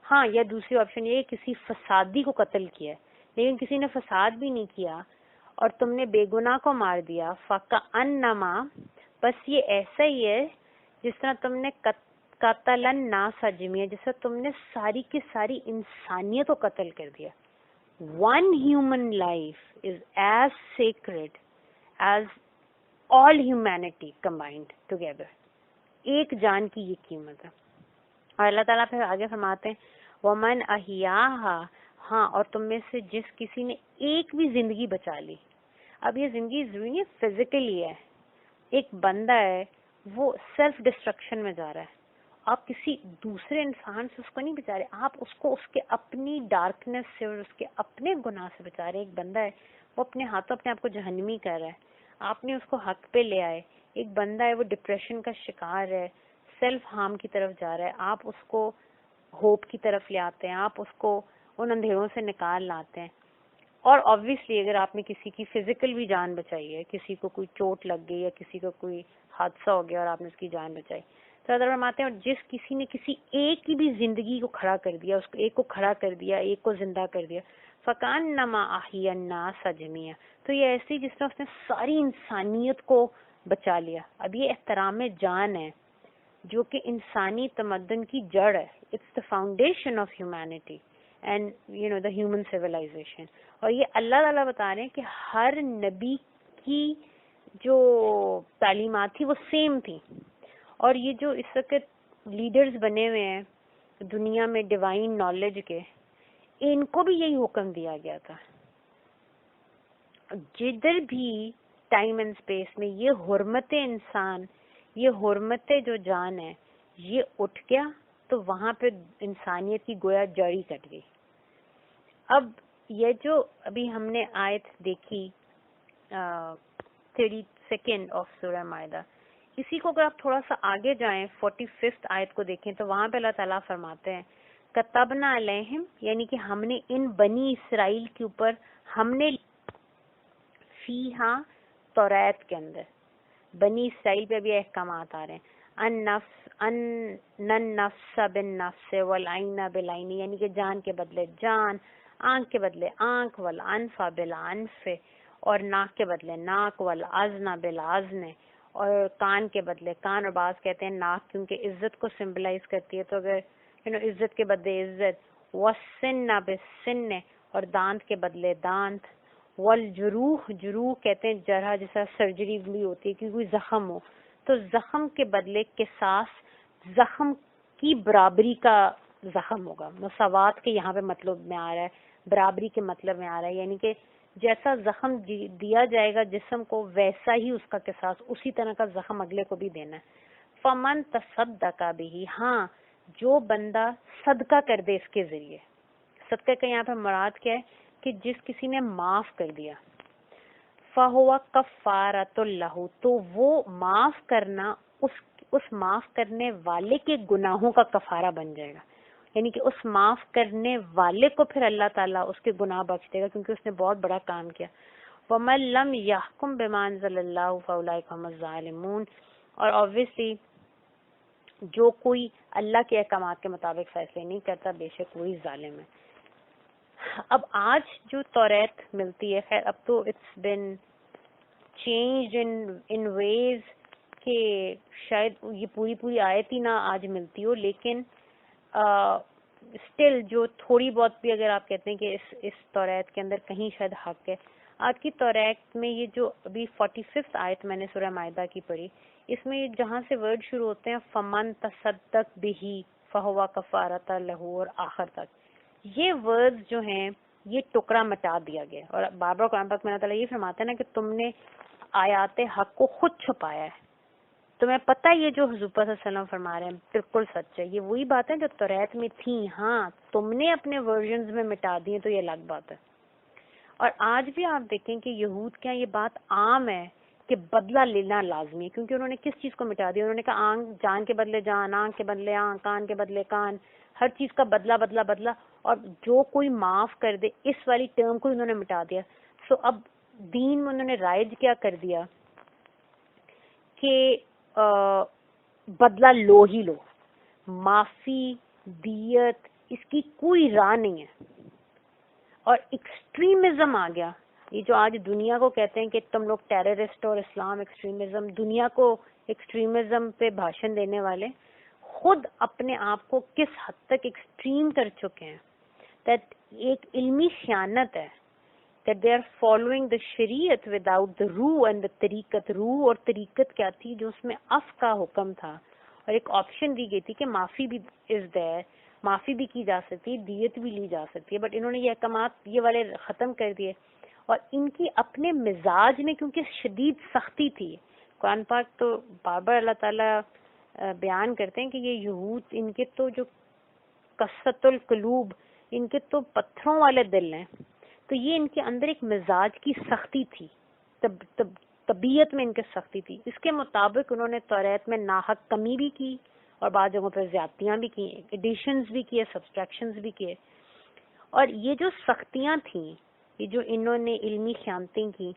ہاں، یا دوسری آپشن یہ کسی فسادی کو قتل کیا لیکن کسی نے فساد بھی نہیں کیا اور تم نے بے گناہ کو مار دیا، فَكَأَنَّمَا، بس یہ ایسا ہی ہے جس طرح تم نے قتل الناس جميعا، جس طرح تم نے ساری کی ساری انسانیت کو قتل کر دیا. One human life is as sacred as all humanity combined together. ایک جان کی یہ قیمت ہے. اور اللہ تعالیٰ پھر آگے فرماتے ہیں وَمَنْ أَحْيَاهَا، ہاں، اور تم میں سے جس کسی نے ایک بھی زندگی بچا لی. اب یہ زندگی ضروری نہیں فزیکلی ہے، ایک بندہ ہے وہ سیلف ڈسٹرکشن میں جا رہا ہے، آپ کسی دوسرے انسان سے اس کو نہیں بچا رہے، آپ اس کو اس کے اپنی ڈارکنیس سے اور اس کے اپنے گناہ سے بچا رہے. ایک بندہ ہے وہ اپنے ہاتھوں اپنے آپ کو جہنمی کر رہا ہے، آپ نے اس کو حق پہ لے آئے. ایک بندہ ہے وہ ڈپریشن کا شکار ہے، سیلف ہارم کی طرف جا رہا ہے، آپ اس کو ہوپ کی طرف لے آتے ہیں، آپ اس کو ان اندھیروں سے نکال لاتے ہیں. اور آبویسلی اگر آپ نے کسی کی فزیکل بھی جان بچائی ہے، کسی کو کوئی چوٹ لگ گئی یا کسی کو کوئی حادثہ ہو گیا اور آپ نے اس کی جان بچائی، تو حضرت فرماتے ہیں اور جس کسی نے کسی ایک کی بھی زندگی کو کھڑا کر دیا، اس کو ایک کو کھڑا کر دیا، ایک کو زندہ کر دیا، فَكَأَنَّمَا أَحْيَا النَّاسَ جَمِيعًا، تو یہ ایسی جس طرح اس نے ساری انسانیت کو بچا لیا. اب یہ احترام جان ہے جو کہ انسانی تمدن کی جڑ ہے. It's the foundation of humanity and the human civilization. اور یہ اللہ تعالیٰ بتا رہے ہیں کہ ہر نبی کی جو تعلیمات تھی وہ سیم تھی. اور یہ جو اس وقت لیڈرز بنے ہوئے ہیں دنیا میں ڈیوائن نالج کے، ان کو بھی یہی حکم دیا گیا تھا. جدھر بھی ٹائم اینڈ اسپیس میں یہ حرمت انسان، یہ حرمت جو جان ہے، یہ اٹھ گیا تو وہاں پہ انسانیت کی گویا جڑی کٹ گئی. اب یہ جو ابھی ہم نے آیت دیکھی 32 آف سورہ مائدہ، اسی کو اگر آپ تھوڑا سا آگے جائیں 45 آیت کو دیکھیں تو وہاں پہ اللہ تعالیٰ فرماتے ہیں کتبنا علیہم، یعنی کہ ہم نے ان بنی اسرائیل کے اوپر، ہم نے فیہا توریت کے اندر بنی اسرائیل پہ بھی احکامات آ رہے ہیں، ان النفس بالنفس والعین بالعین، یعنی کہ جان کے بدلے جان، آنکھ کے بدلے آنکھ، والانف بالانف، اور ناک کے بدلے ناک، والاذن بالاذن، اور کان کے بدلے کان. اور بعض کہتے ہیں ناک کیونکہ عزت کو سمبلائز کرتی ہے، تو اگر عزت کے بدلے عزت، والسن بالسن، اور دانت کے بدلے دانت، والجروح، جروح کہتے ہیں جرح جیسا سرجری بھی ہوتی ہے کہ کوئی زخم ہو تو زخم کے بدلے قصاص، زخم کی برابری کا زخم ہوگا. مساوات کے یہاں پہ مطلب میں آ رہا ہے، برابری کے مطلب میں آ رہا ہے، یعنی کہ جیسا زخم دیا جائے گا جسم کو ویسا ہی اس کا قصاص، اسی طرح کا زخم اگلے کو بھی دینا ہے. فمن تصدق بہ، ہاں جو بندہ صدقہ کر دے اس کے ذریعے. صدقہ کا یہاں پہ مراد کیا ہے کہ جس کسی نے معاف کر دیا، فَهُوَ كَفَّارَةٌ لَهُ، تو وہ معاف کرنا اس معاف کرنے والے کے گناہوں کا کفارہ بن جائے گا. یعنی کہ اس معاف کرنے والے کو پھر اللہ تعالیٰ اس کے گناہ بخش دے گا کیونکہ اس نے بہت بڑا کام کیا. وَمَن لَمْ يَحْكُمْ بِمَا أَنزَلَ اللَّهُ فَأُولَٰئِكَ هُمُ الظَّالِمُونَ، اور obviously جو کوئی اللہ کے احکامات کے مطابق فیصلے نہیں کرتا بے شک وہی ظالم ہے. اب آج جو توریت ملتی ہے، خیر اب تو اٹس بین چینجڈ ان ویز کہ شاید یہ پوری آیت ہی نہ آج ملتی ہو، لیکن اسٹل جو تھوڑی بہت بھی اگر آپ کہتے ہیں کہ اس توریت کے اندر کہیں شاید حق ہے. آج کی توریت میں یہ جو ابھی 45 آیت میں نے سورہ مائدہ کی پڑھی، اس میں جہاں سے ورڈ شروع ہوتے ہیں فمن تصدق بہ فہو کفارۃ لہ اور آخر تک، یہ ورڈز جو ہیں یہ ٹکڑا مٹا دیا گیا. اور بار بار قرآن پاک میں اللہ تعالیٰ یہ فرماتا ہے نا کہ تم نے آیات حق کو خود چھپایا ہے. تمہیں پتہ یہ جو حضور صلی اللہ علیہ وسلم فرما رہے ہیں بالکل سچ ہے. یہ وہی بات ہے جو توریت میں تھیں، ہاں تم نے اپنے ورژنز میں مٹا دی تو یہ الگ بات ہے. اور آج بھی آپ دیکھیں کہ یہود کے یہاں یہ بات عام ہے کہ بدلہ لینا لازمی ہے، کیونکہ انہوں نے کس چیز کو مٹا دیا؟ انہوں نے کہا آنکھ جان کے بدلے جان، آنکھ کے بدلے آنکھ، کان کے بدلے کان، ہر چیز کا بدلہ، اور جو کوئی معاف کر دے اس والی ٹرم کو انہوں نے مٹا دیا. سو اب دین میں انہوں نے رائج کیا کر دیا کہ بدلہ لو ہی لو، معافی، دیت، اس کی کوئی راہ نہیں ہے. اور ایکسٹریمزم آ گیا. یہ جو آج دنیا کو کہتے ہیں کہ تم لوگ ٹیررسٹ اور اسلام ایکسٹریمزم، دنیا کو ایکسٹریمزم پہ بھاشن دینے والے خود اپنے آپ کو کس حد تک ایکسٹریم کر چکے ہیں. دیٹ ایک علمی خیانت ہے that they are following the شریعت without the روح and the طریقت. روح اور طریقت کیا تھی؟ جو اس میں عفو کا حکم تھا اور ایک آپشن دی گئی تھی کہ معافی بھی is there، معافی بھی کی جا سکتی ہے، دیت بھی لی جا سکتی ہے. بٹ انہوں نے یہ احکامات یہ والے ختم کر دیے. اور ان کی اپنے مزاج میں کیونکہ شدید سختی تھی، قرآن پاک تو بار بار اللہ تعالیٰ بیان کرتے ہیں کہ یہ یہود، ان کے تو جو قسۃ القلوب، ان کے تو پتھروں والے دل ہیں. تو یہ ان کے اندر ایک مزاج کی سختی تھی، طبیعت میں ان کے سختی تھی. اس کے مطابق انہوں نے توریت میں ناحق کمی بھی کی اور بعض جگہوں پر زیادتیاں بھی کی، ایڈیشنز بھی کیے، سبسٹریکشنز بھی کیے. اور یہ جو سختیاں تھیں، یہ جو انہوں نے علمی خیانتیں کی،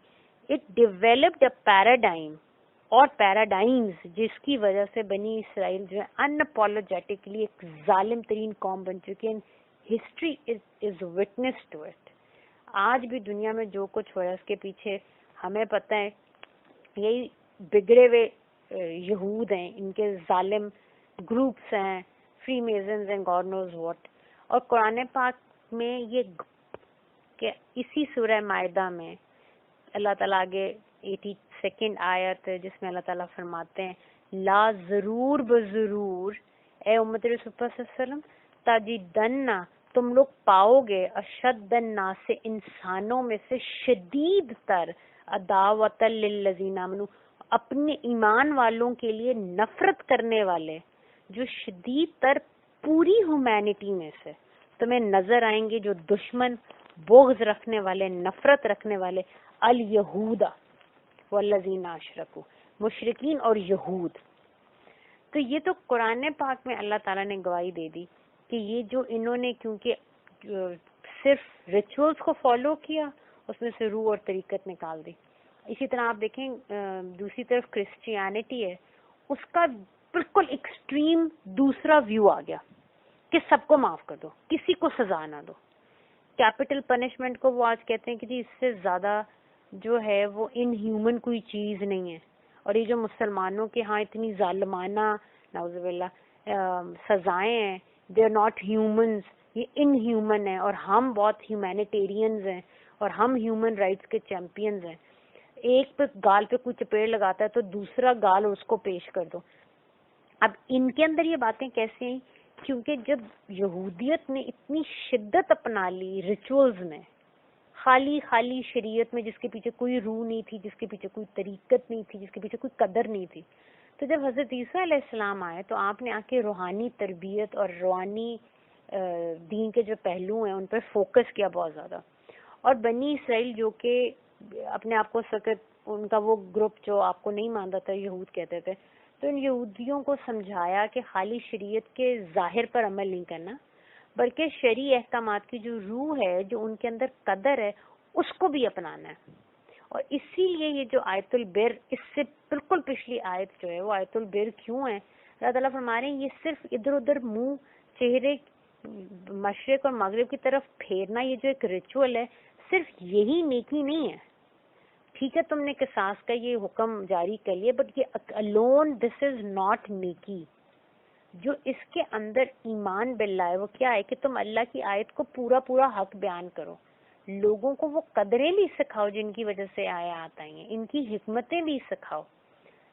اٹ ڈیولپڈ اے پیراڈائم اور پیراڈائمز جس کی وجہ سے بنی اسرائیل جو ہے انپولوجیٹکلی ایک ظالم ترین قوم بن چکی ہے. History is witness to it. آج بھی دنیا میں جو کچھ ہو رہا ہے اس کے پیچھے ہمیں پتہ ہے یہی بگڑے ہوئے یہود ہیں، ان کے ظالم گروپس ہیں، freemasons and God knows what. اور قرآن پاک میں یہ کہ اسی سورہ مائدہ میں اللہ تعالیٰ آگے 82 آیت جس میں اللہ تعالیٰ فرماتے ہیں لا ضرور بضرور، اے امت رسول صلی اللہ علیہ وسلم لَتَجِدَنَّ تم لوگ پاؤ گے اشد الناس سے انسانوں میں سے شدید تر عداوۃ للذین آمنوا اپنے ایمان والوں کے لیے نفرت کرنے والے جو شدید تر پوری ہیومینٹی میں سے تمہیں نظر آئیں گے جو دشمن بغض رکھنے والے نفرت رکھنے والے الیہود والذین اشرکوا مشرکین اور یہود. تو یہ تو قرآن پاک میں اللہ تعالیٰ نے گواہی دے دی کہ یہ جو انہوں نے کیونکہ صرف ریچولز کو فالو کیا اس میں سے روح اور طریقت نکال دی. اسی طرح آپ دیکھیں دوسری طرف کرسچینٹی ہے اس کا بالکل ایکسٹریم دوسرا ویو آ گیا کہ سب کو معاف کر دو کسی کو سزا نہ دو. کیپٹل پنشمنٹ کو وہ آج کہتے ہیں کہ جی اس سے زیادہ جو ہے وہ ان ہیومن کوئی چیز نہیں ہے. اور یہ جو مسلمانوں کے ہاں اتنی ظالمانہ نعوذ باللہ سزائیں ہیں دے آر ناٹ ہیومنز یہ ان ہیومن ہیں اور ہم بہت ہیومینیٹیرینز ہیں اور ہم ہیومن رائٹس کے چیمپئنز ہیں. ایک پہ گال پہ کوئی چپیڑ لگاتا ہے تو دوسرا گال اس کو پیش کر دو. اب ان کے اندر یہ باتیں کیسے ہیں کیونکہ جب یہودیت نے اتنی شدت اپنا لی ریچولز میں خالی شریعت میں جس کے پیچھے کوئی روح نہیں تھی جس کے پیچھے کوئی طریقت نہیں تھی جس کے پیچھے کوئی قدر نہیں تھی. تو جب حضرت عیسیٰ علیہ السلام آئے تو آپ نے آ کے روحانی تربیت اور روحانی دین کے جو پہلو ہیں ان پہ فوکس کیا بہت زیادہ. اور بنی اسرائیل جو کہ اپنے آپ کو سکت ان کا وہ گروپ جو آپ کو نہیں مانتا تھا یہود کہتے تھے تو ان یہودیوں کو سمجھایا کہ خالی شریعت کے ظاہر پر عمل نہیں کرنا بلکہ شرعی احکامات کی جو روح ہے جو ان کے اندر قدر ہے اس کو بھی اپنانا ہے. اور اسی لیے یہ جو آیت البر اس سے بالکل پچھلی آیت جو ہے وہ آیت البر کیوں ہے اللہ تعالیٰ فرما رہے ہیں یہ صرف ادھر ادھر منہ چہرے مشرق اور مغرب کی طرف پھیرنا یہ جو ایک ریچول ہے صرف یہی نیکی نہیں ہے. ٹھیک ہے تم نے قصاص کا یہ حکم جاری کر لیا بٹ یہ alone this is not نیکی. جو اس کے اندر ایمان باللہ ہے وہ کیا ہے کہ تم اللہ کی آیت کو پورا حق بیان کرو لوگوں کو وہ قدریں بھی سکھاؤ جن کی وجہ سے آیات آئی ہیں ان کی حکمتیں بھی سکھاؤ.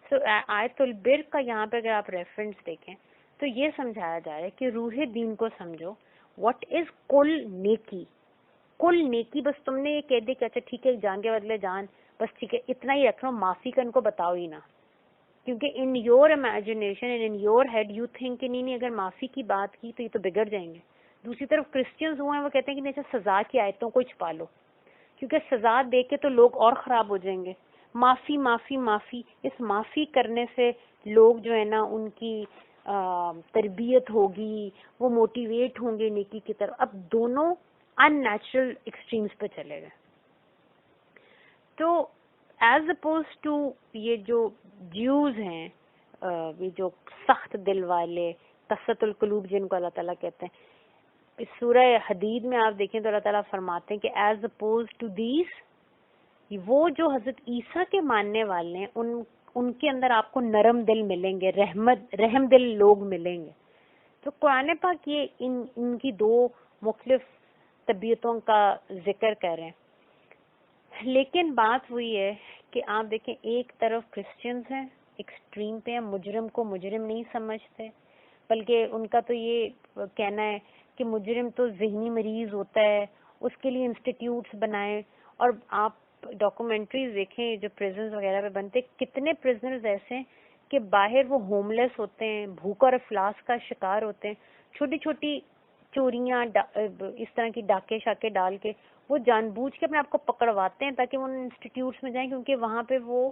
سو آیت البر کا یہاں پہ اگر آپ ریفرنس دیکھیں تو یہ سمجھایا جا رہا ہے کہ روح دین کو سمجھو واٹ از کل نیکی بس تم نے یہ کہہ دیا کہ اچھا ٹھیک ہے جان کے بدلے جان بس ٹھیک ہے اتنا ہی رکھ لو معافی کا ان کو بتاؤ ہی نہ کیونکہ in your imagination and in your head you think کہ نہیں اگر معافی کی بات کی تو یہ تو بگڑ جائیں گے. دوسری طرف کرسچنز ہوئے ہیں وہ کہتے ہیں کہ نہیں اچھا سزا کی آیتوں کو چھپا لو کیونکہ سزا دے کے تو لوگ اور خراب ہو جائیں گے. معافی اس معافی کرنے سے لوگ جو ہے نا ان کی تربیت ہوگی وہ موٹیویٹ ہوں گے نیکی کی طرف. اب دونوں ان نیچرل ایکسٹریمز پہ چلے گئے. تو ایز اپوز ٹو یہ جو جیوز ہیں یہ جو سخت دل والے قسوۃ القلوب جن کو اللہ تعالیٰ کہتے ہیں اس سورہ حدید میں آپ دیکھیں تو اللہ تعالیٰ فرماتے ہیں کہ ایز اپوز ٹو دیز وہ جو حضرت عیسیٰ کے ماننے والے ہیں ان کے اندر آپ کو نرم دل ملیں گے رحم دل لوگ ملیں گے. تو قرآن پاک یہ ان کی دو مختلف طبیعتوں کا ذکر کر رہے ہیں. لیکن بات وہی ہے کہ آپ دیکھیں ایک طرف کرسچنز ہیں ایکسٹریم پہ ہیں مجرم کو مجرم نہیں سمجھتے بلکہ ان کا تو یہ کہنا ہے کہ مجرم تو ذہنی مریض ہوتا ہے اس کے لیے انسٹیٹیوٹس بنائیں. اور آپ ڈاکومنٹریز دیکھیں جو پریزنز وغیرہ پہ بنتے کتنے پریزنرز ایسے ہیں کہ باہر وہ ہوم لیس ہوتے ہیں بھوک اور افلاس کا شکار ہوتے ہیں چھوٹی چھوٹی چوریاں اس طرح کی ڈاکے شاکے ڈال کے وہ جان بوجھ کے اپنے آپ کو پکڑواتے ہیں تاکہ وہ ان انسٹیٹیوٹس میں جائیں کیونکہ وہاں پہ وہ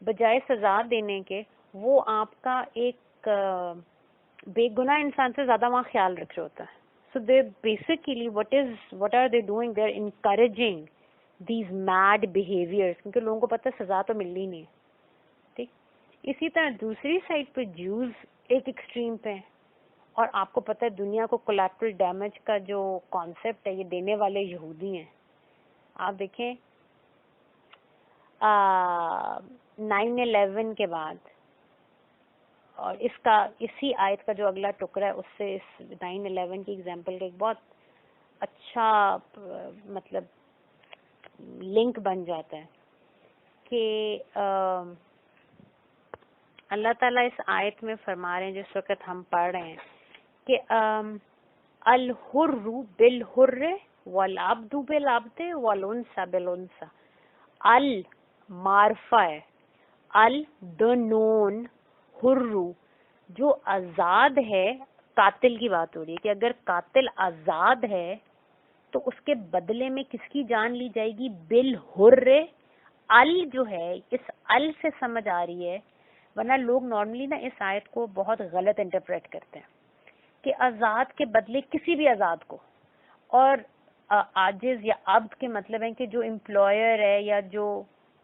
بجائے سزا دینے کے وہ آپ کا ایک بے گناہ انسان سے زیادہ وہاں خیال رکھ رہے ہوتا ہے. So they basically what are they doing? They're encouraging these mad behaviors کیونکہ لوگوں کو پتہ ہے سزا تو ملنی نہیں. ٹھیک اسی طرح دوسری سائڈ پہ جیوز ایک ایکسٹریم پہ ہیں اور آپ کو پتہ ہے دنیا کو کولیٹرل ڈیمیج کا جو کانسیپٹ ہے یہ دینے والے یہودی ہیں. آپ دیکھیں 9/11 کے بعد اور اسی آیت کا جو اگلا ٹکڑا ہے اس سے اس 9/11 کی ایگزامپل کا ایک بہت اچھا مطلب لنک بن جاتا ہے کہ اللہ تعالیٰ اس آیت میں فرما رہے ہیں جس وقت ہم پڑھ رہے ہیں کہ الحر بالحر والعبد بالعبد والانثى بالانثى. المعرفہ ہے the known حر جو آزاد ہے. قاتل کی بات ہو رہی ہے کہ اگر قاتل آزاد ہے تو اس کے بدلے میں کس کی جان لی جائے گی؟ بالحر. جو ہے اس سے سمجھ آ رہی ہے، ورنہ لوگ نارملی نا اس آیت کو بہت غلط انٹرپریٹ کرتے ہیں کہ آزاد کے بدلے کسی بھی آزاد کو، اور عاجز یا عبد کے مطلب ہے کہ جو امپلائر ہے یا جو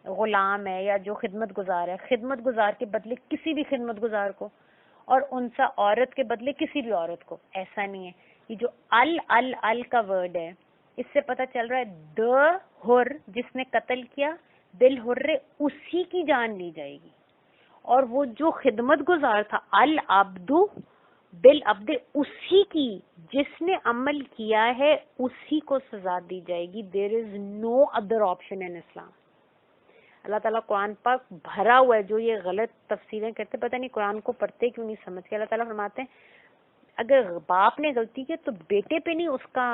غلام ہے یا جو خدمت گزار ہے، خدمت گزار کے بدلے کسی بھی خدمت گزار کو، اور انسا عورت کے بدلے کسی بھی عورت کو. ایسا نہیں ہے. یہ جو ال کا ورڈ ہے اس سے پتہ چل رہا ہے the حر جس نے قتل کیا بالحر اسی کی جان لی جائے گی، اور وہ جو خدمت گزار تھا العبد بالعبد اسی کی جس نے عمل کیا ہے اسی کو سزا دی جائے گی. there is no other option in Islam. اللہ تعالیٰ قرآن پاک بھرا ہوا ہے جو یہ غلط تفسیریں کرتے، پتہ نہیں قرآن کو پڑھتے کیوں نہیں سمجھ کے. اللہ تعالیٰ فرماتے ہیں اگر باپ نے غلطی کی تو بیٹے پہ نہیں اس کا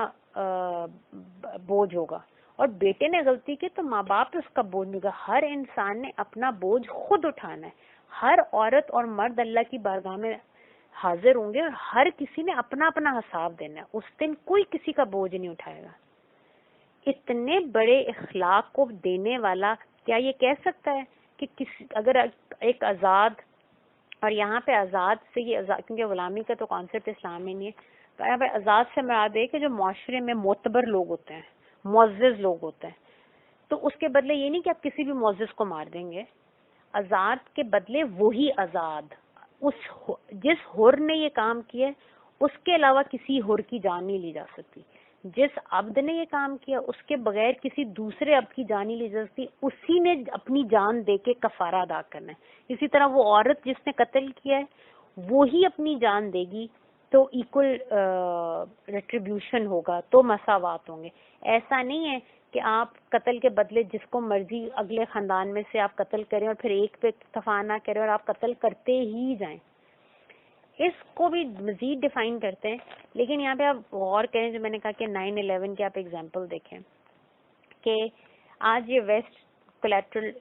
بوجھ ہوگا، اور بیٹے نے غلطی کی تو ماں باپ پہ اس کا بوجھ نہیں ہوگا. ہر انسان نے اپنا بوجھ خود اٹھانا ہے. ہر عورت اور مرد اللہ کی بارگاہ میں حاضر ہوں گے اور ہر کسی نے اپنا اپنا حساب دینا ہے. اس دن کوئی کسی کا بوجھ نہیں اٹھائے گا. اتنے بڑے اخلاق کو دینے والا کیا یہ کہہ سکتا ہے کہ اگر ایک آزاد، اور یہاں پہ آزاد سے یہ کیونکہ غلامی کا تو کانسیپٹ اسلام میں نہیں ہے، تو یہاں پہ آزاد سے مراد ہے کہ جو معاشرے میں معتبر لوگ ہوتے ہیں، معزز لوگ ہوتے ہیں، تو اس کے بدلے یہ نہیں کہ آپ کسی بھی معزز کو مار دیں گے. آزاد کے بدلے وہی آزاد، جس حر نے یہ کام کیا اس کے علاوہ کسی حر کی جان نہیں لی جا سکتی. جس عبد نے یہ کام کیا اس کے بغیر کسی دوسرے عبد کی جان نہیں لی جا سکتی. اسی نے اپنی جان دے کے کفارہ ادا کرنا ہے. اسی طرح وہ عورت جس نے قتل کیا ہے وہی اپنی جان دے گی تو ایکول ریٹریبیوشن ہوگا، تو مساوات ہوں گے. ایسا نہیں ہے کہ آپ قتل کے بدلے جس کو مرضی اگلے خاندان میں سے آپ قتل کریں اور پھر ایک پہ اکتفا نہ کریں اور آپ قتل کرتے ہی جائیں. اس کو بھی مزید ڈیفائن کرتے ہیں. لیکن یہاں پہ آپ غور کریں، جو میں نے کہا کہ 9/11 کے آپ ایگزامپل دیکھیں کہ آج یہ ویسٹ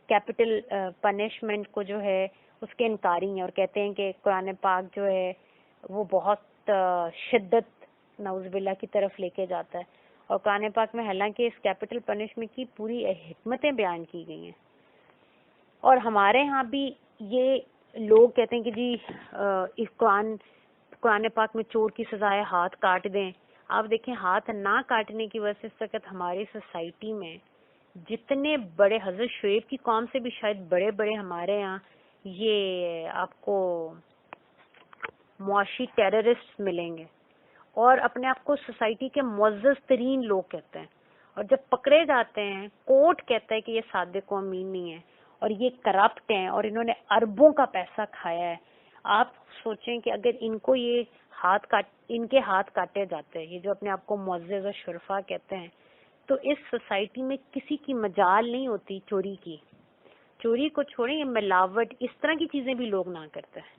کیپٹل پنشمنٹ کو جو ہے اس کے انکاری ہیں اور کہتے ہیں کہ قرآن پاک جو ہے وہ بہت شدت نعوذ باللہ کی طرف لے کے جاتا ہے. اور قرآن پاک میں حالانکہ اس کیپٹل پنشمنٹ کی پوری حکمتیں بیان کی گئی ہیں، اور ہمارے ہاں بھی یہ لوگ کہتے ہیں کہ جی اس قرآن پاک میں چور کی سزا ہے ہاتھ کاٹ دیں. آپ دیکھیں ہاتھ نہ کاٹنے کی وجہ سے اس وقت ہماری سوسائٹی میں جتنے بڑے، حضرت شعیب کی قوم سے بھی شاید بڑے بڑے ہمارے ہاں یہ آپ کو معاشی ٹیررسٹ ملیں گے، اور اپنے آپ کو سوسائٹی کے معزز ترین لوگ کہتے ہیں، اور جب پکڑے جاتے ہیں کورٹ کہتا ہے کہ یہ صادق و امین نہیں ہے اور یہ کرپٹ ہیں اور انہوں نے اربوں کا پیسہ کھایا ہے. آپ سوچیں کہ اگر ان کو یہ ان کے ہاتھ کاٹے جاتے ہیں، یہ جو اپنے آپ کو معزز اور شرفا کہتے ہیں، تو اس سوسائٹی میں کسی کی مجال نہیں ہوتی چوری کی. چوری کو چھوڑیں، یہ ملاوٹ اس طرح کی چیزیں بھی لوگ نہ کرتے ہیں.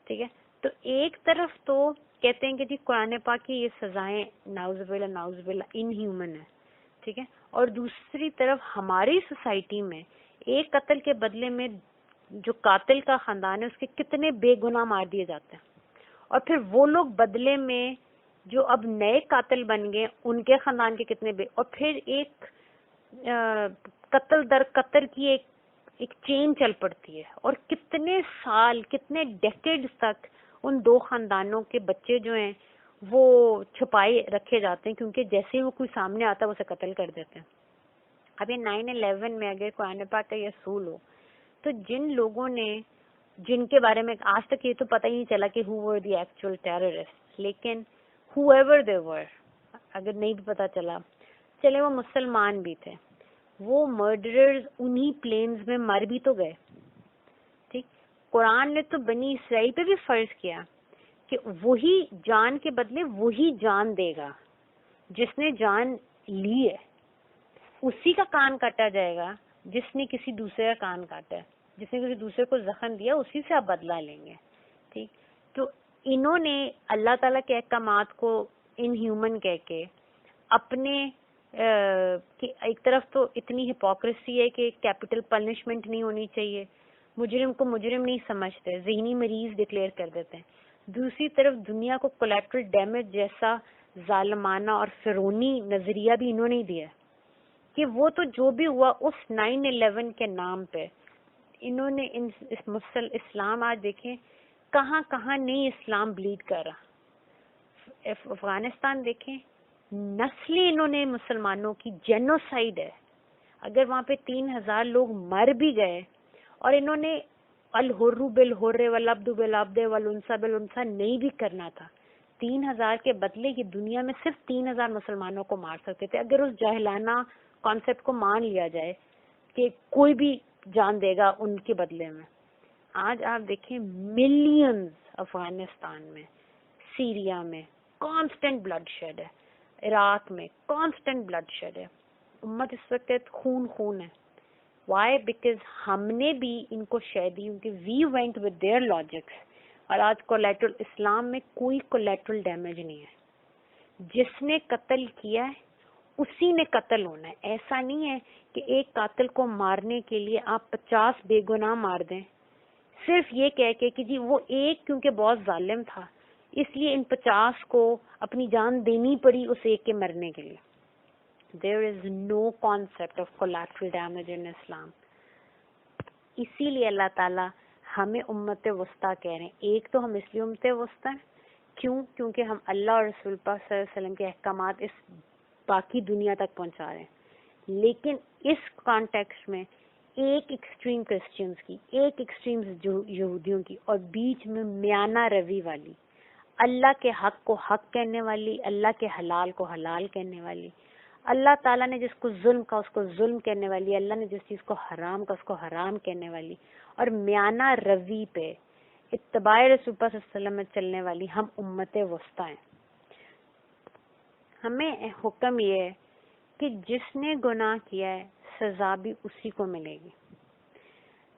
ٹھیک ہے، تو ایک طرف تو کہتے ہیں کہ جی قرآن پاک کی یہ سزائیں نعوذ باللہ ان ہیومن ہے. ٹھیک ہے، اور دوسری طرف ہماری سوسائٹی میں ایک قتل کے بدلے میں جو قاتل کا خاندان ہے اس کے کتنے بے گناہ مار دیے جاتے ہیں، اور پھر وہ لوگ بدلے میں جو اب نئے قاتل بن گئے ان کے خاندان کے کتنے اور پھر ایک قتل در قتل کی ایک چین چل پڑتی ہے، اور کتنے سال، کتنے ڈیکیڈز تک ان دو خاندانوں کے بچے جو ہیں وہ چھپائے رکھے جاتے ہیں، کیونکہ جیسے ہی وہ کوئی سامنے آتا ہے اسے قتل کر دیتے ہیں. اب یہ 9/11 میں اگر قرآن پاک کا یہ اصول ہو تو جن لوگوں نے، جن کے بارے میں آج تک یہ تو پتہ ہی نہیں چلا کہ who were the actual terrorists، لیکن whoever they were، اگر نہیں بھی پتہ چلا، چلے وہ مسلمان بھی تھے، وہ مرڈررز انہی پلینز میں مر بھی تو گئے. ٹھیک، قرآن نے تو بنی اسرائیل پہ بھی فرض کیا کہ وہی جان کے بدلے وہی جان دے گا جس نے جان لی ہے. اسی کا کان کاٹا جائے گا جس نے کسی دوسرے کا کان کاٹا ہے، جس نے کسی دوسرے کو زخم دیا اسی سے آپ بدلہ لیں گے. ٹھیک، تو انہوں نے اللہ تعالیٰ کے احکامات کو ان ہیومن کہہ کے اپنے کہ ایک طرف تو اتنی ہپوکریسی ہے کہ کیپٹل پنشمنٹ نہیں ہونی چاہیے، مجرم کو مجرم نہیں سمجھتے، ذہنی مریض ڈکلیئر کر دیتے ہیں، دوسری طرف دنیا کو کولیٹرل ڈیمیج جیسا ظالمانہ اور فرعونی نظریہ بھی انہوں نے ہی دیا کہ وہ تو جو بھی ہوا اس 9/11 کے نام پہ انہوں نے اسلام آج دیکھیں کہاں کہاں نہیں اسلام بلیڈ کر رہا، افغانستان دیکھیں نسلی انہوں نے مسلمانوں کی جینوسائیڈ ہے، اگر وہاں پہ 3,000 لوگ مر بھی گئے اور انہوں نے الحر بالحر والعبد بالعبد والانثى بالانثى نہیں بھی کرنا تھا، 3,000 کے بدلے یہ دنیا میں صرف 3,000 مسلمانوں کو مار سکتے تھے اگر اس جاہلانہ کانسیپٹ کو مان لیا جائے کہ کوئی بھی جان دے گا ان کے بدلے میں۔ آج آپ دیکھیں ملینز افغانستان میں، سیریا میں کانسٹنٹ بلڈ شیڈ ہے، عراق میں کانسٹنٹ بلڈ شیڈ ہے، امت اس وقت خون خون ہے۔ وائی؟ بیکاز ہم نے بھی ان کو شے دی کیونکہ we went with their logics, اور آج کولیٹرل اسلام میں کوئی کولیٹرل ڈیمیج نہیں ہے، جس نے قتل کیا ہے اسی نے قتل ہونا ہے۔ ایسا نہیں ہے کہ ایک قاتل کو مارنے کے لیے آپ 50 بے گناہ مار دیں صرف یہ کہہ کے کہ جی وہ ایک کیونکہ بہت ظالم تھا اس لیے ان 50 کو اپنی جان دینی پڑی اس ایک کے مرنے کے لیے۔ There is no concept of collateral damage in Islam۔ اسی لیے اللہ تعالیٰ ہمیں امت وسطیٰ کہہ رہے ہیں۔ ایک تو ہم اس لیے امت وسطیٰ ہیں کیونکہ ہم اللہ اور رسول پاک صلی اللہ علیہ وسلم کے احکامات اس باقی دنیا تک پہنچا رہے ہیں، لیکن اس کانٹیکسٹ میں ایک ایکسٹریم کرسچنز کی، ایک ایکسٹریم یہودیوں کی، اور بیچ میں میانہ روی والی، اللہ کے حق کو حق کہنے والی، اللہ کے حلال کو حلال کہنے والی، اللہ تعالیٰ نے جس کو ظلم کا اس کو ظلم کہنے والی، اللہ نے جس چیز کو حرام کا اس کو حرام کہنے والی، اور میانہ روی پہ اتباع رسول اللہ صلی اللہ علیہ وسلم میں چلنے والی ہم امت وسطیٰ ہیں۔ ہمیں حکم یہ ہے کہ جس نے گناہ کیا ہے سزا بھی اسی کو ملے گی،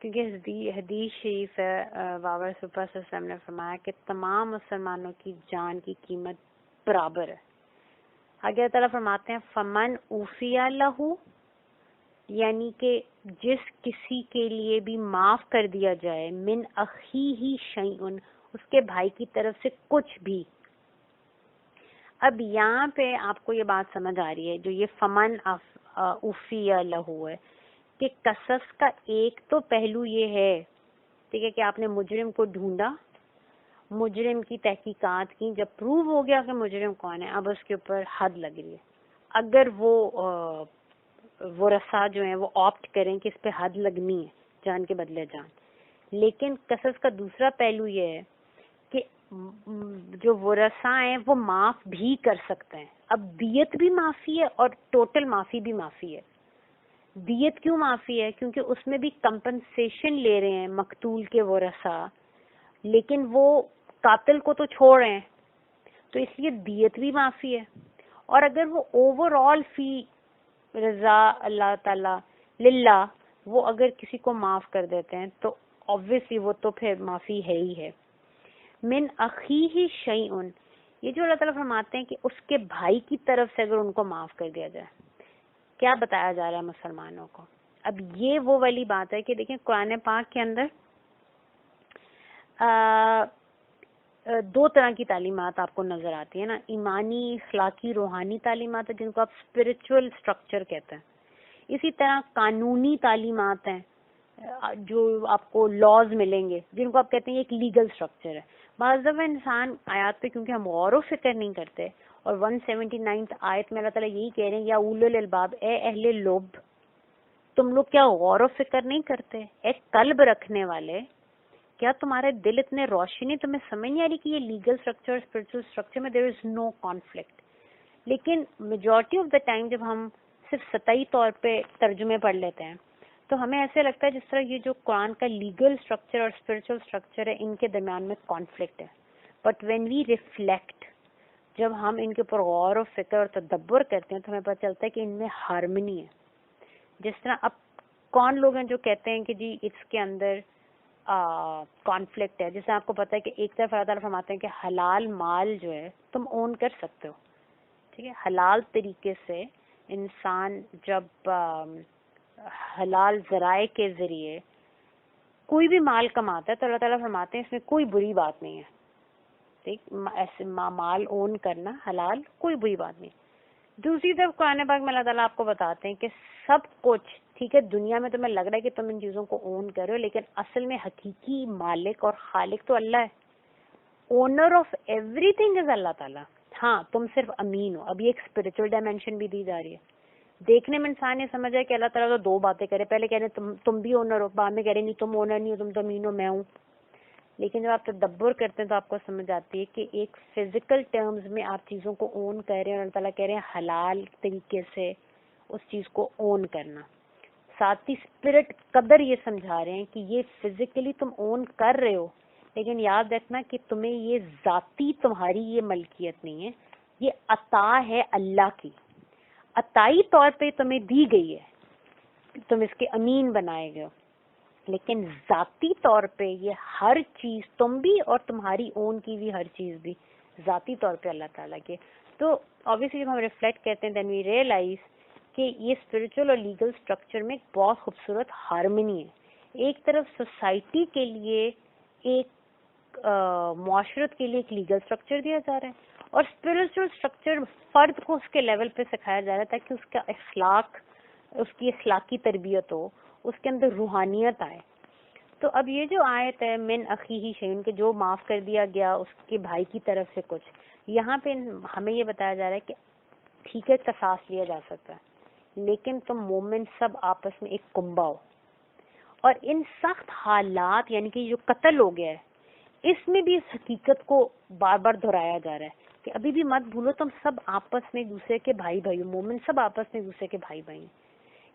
کیونکہ حدیث شریف ہے بابا رسول اللہ صلی اللہ علیہ وسلم نے فرمایا کہ تمام مسلمانوں کی جان کی قیمت برابر ہے۔ آگے اللہ تعالیٰ فرماتے ہیں فمن اوفیا لہو، یعنی کہ جس کسی کے لیے بھی معاف کر دیا جائے من اخیہ شیئن، اس کے بھائی کی طرف سے کچھ بھی۔ اب یہاں پہ آپ کو یہ بات سمجھ آ رہی ہے جو یہ فمن اوفیا لہو ہے کہ قصص کا ایک تو پہلو یہ ہے ٹھیک ہے کہ آپ نے مجرم کو ڈھونڈا، مجرم کی تحقیقات کی، جب پروو ہو گیا کہ مجرم کون ہے اب اس کے اوپر حد لگ رہی ہے۔ اگر وہ رسا جو ہیں وہ آپٹ کریں کہ اس پہ حد لگنی ہے جان کے بدلے جان، لیکن قصص کا دوسرا پہلو یہ ہے کہ جو ورثاء ہیں وہ معاف بھی کر سکتے ہیں۔ اب دیت بھی معافی ہے اور ٹوٹل معافی بھی معافی ہے۔ دیت کیوں معافی ہے؟ کیونکہ اس میں بھی کمپنسیشن لے رہے ہیں مقتول کے ورثاء، لیکن وہ قاتل کو تو چھوڑ رہے ہیں تو اس لیے دیت بھی معافی ہے۔ اور اگر وہ اوور آل فی رضا اللہ تعالی للہ وہ اگر کسی کو معاف کر دیتے ہیں تو obviously وہ تو پھر معافی ہے ہی ہے۔ من اخیہ شیئن، یہ جو اللہ تعالیٰ فرماتے ہیں کہ اس کے بھائی کی طرف سے اگر ان کو معاف کر دیا جائے، کیا بتایا جا رہا ہے مسلمانوں کو؟ اب یہ وہ والی بات ہے کہ دیکھیں قرآن پاک کے اندر دو طرح کی تعلیمات آپ کو نظر آتی ہیں نا، ایمانی اخلاقی روحانی تعلیمات ہیں جن کو آپ اسپرچول اسٹرکچر کہتے ہیں، اسی طرح قانونی تعلیمات ہیں جو آپ کو لاز ملیں گے جن کو آپ کہتے ہیں ایک لیگل اسٹرکچر ہے۔ بعض دفعہ انسان آیات پہ کیونکہ ہم غور و فکر نہیں کرتے، اور 179 آیت میں اللہ تعالیٰ یہی کہہ رہے ہیں یا اولو الالباب، اے اہل لب تم لوگ کیا غور و فکر نہیں کرتے؟ اے قلب رکھنے والے کیا تمہارے دل اتنے روشنی تمہیں سمجھ نہیں آ رہی کہ یہ لیگل اسٹرکچر اسپرچل اسٹرکچر میں دیر از نو کانفلکٹ؟ لیکن میجورٹی آف دا ٹائم جب ہم صرف سطحی طور پہ ترجمے پڑھ لیتے ہیں تو ہمیں ایسے لگتا ہے جس طرح یہ جو قرآن کا لیگل اسٹرکچر اور اسپرچل اسٹرکچر ہے ان کے درمیان میں کانفلکٹ ہے، بٹ وین وی ریفلیکٹ، جب ہم ان کے اوپر غور و فکر اور تدبر کرتے ہیں تو ہمیں پتہ چلتا ہے کہ ان میں ہارمنی ہے۔ جس طرح اب کون لوگ ہیں جو کہتے ہیں کہ جی اس کے اندر کانفلکٹ ہے، جیسے آپ کو پتا ہے کہ ایک طرف اللہ تعالیٰ فرماتے ہیں کہ حلال مال جو ہے تم اون کر سکتے ہو، ٹھیک ہے. حلال طریقے سے انسان جب حلال ذرائع کے ذریعے کوئی بھی مال کماتا ہے تو اللہ تعالیٰ فرماتے ہیں اس میں کوئی بری بات نہیں ہے. ٹھیک, ایسے مال اون کرنا حلال کوئی بری بات نہیں. دوسری طرف قرآن پاک میں اللہ تعالیٰ آپ کو بتاتے ہیں کہ سب کچھ ٹھیک ہے, دنیا میں تمہیں لگ رہا ہے کہ تم ان چیزوں کو اون کر رہے ہو, لیکن اصل میں حقیقی مالک اور خالق تو اللہ ہے. Owner of everything is Allah تعالیٰ. ہاں تم صرف امین ہو. ابھی ایک اسپرچل ڈائمینشن بھی دی جا رہی ہے. دیکھنے میں انسان یہ سمجھ ہے کہ اللہ تعالیٰ تو دو باتیں کرے, پہلے کہہ رہے تم بھی اونر ہو, بعد میں کہہ رہے نہیں تم اونر نہیں ہو, تم تو امین ہو, میں ہوں. لیکن جب آپ تدبر کرتے ہیں تو آپ کو سمجھ آتی ہے کہ ایک فزیکل ٹرمز میں آپ چیزوں کو اون کر رہے ہیں اور اللہ تعالیٰ کہہ رہے ہیں حلال طریقے سے اس چیز کو اون کرنا. ساتھ ہی اسپرٹ قدر یہ سمجھا رہے ہیں کہ یہ فزیکلی تم اون کر رہے ہو, لیکن یاد رکھنا کہ تمہیں یہ ذاتی تمہاری یہ ملکیت نہیں ہے, یہ عطا ہے اللہ کی. عطائی طور پہ تمہیں دی گئی ہے, تم اس کے امین بنائے گئے ہو, لیکن ذاتی طور پہ یہ ہر چیز تم بھی اور تمہاری اون کی بھی ہر چیز بھی ذاتی طور پہ اللہ تعالیٰ کے. تو obviously جب ہم ریفلیکٹ کرتے ہیں then we realize کہ یہ اسپرچل اور لیگل اسٹرکچر میں ایک بہت خوبصورت ہارمنی ہے. ایک طرف سوسائٹی کے لیے ایک معاشرت کے لیے ایک لیگل اسٹرکچر دیا جا رہا ہے, اور اسپرچل اسٹرکچر فرد کو اس کے لیول پہ سکھایا جا رہا ہے تاکہ اس کا اخلاق, اس کی اخلاقی تربیت ہو, اس کے اندر روحانیت آئے. تو اب یہ جو آیت ہے من اخیہ شیء کہ جو معاف کر دیا گیا اس کے بھائی کی طرف سے کچھ, یہاں پہ ہمیں یہ بتایا جا رہا ہے کہ ٹھیک ہے قصاص لیا جا سکتا ہے, لیکن تم مومن سب آپس میں ایک کنبہ ہو. اور ان سخت حالات یعنی کہ جو قتل ہو گیا ہے اس میں بھی اس حقیقت کو بار بار دہرایا جا رہا ہے کہ ابھی بھی مت بھولو تم سب آپس میں ایک دوسرے کے بھائی بھائی ہو, مومن سب آپس میں ایک دوسرے کے بھائی بھائی ہیں.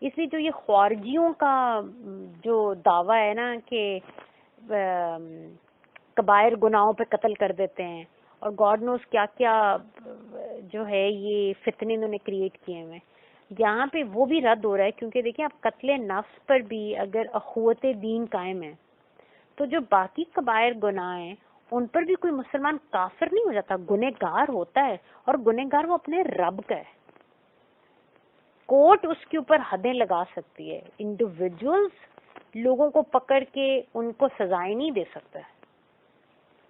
اس لیے جو یہ خارجیوں کا جو دعویٰ ہے نا کہ کبائر گناہوں پہ قتل کر دیتے ہیں اور گاڈ نوز کیا کیا جو ہے یہ فتنے انہوں نے کریٹ کیے ہوئے, یہاں پہ وہ بھی رد ہو رہا ہے. کیونکہ دیکھیں آپ قتل نفس پر بھی اگر اخوت دین قائم ہے تو جو باقی کبائر گناہ ہیں ان پر بھی کوئی مسلمان کافر نہیں ہو جاتا, گنہگار ہوتا ہے, اور گنہگار وہ اپنے رب کا ہے. کورٹ اس کے اوپر حدیں لگا سکتی ہے, انڈیویجولز لوگوں کو پکڑ کے ان کو سزائیں نہیں دے سکتا ہے.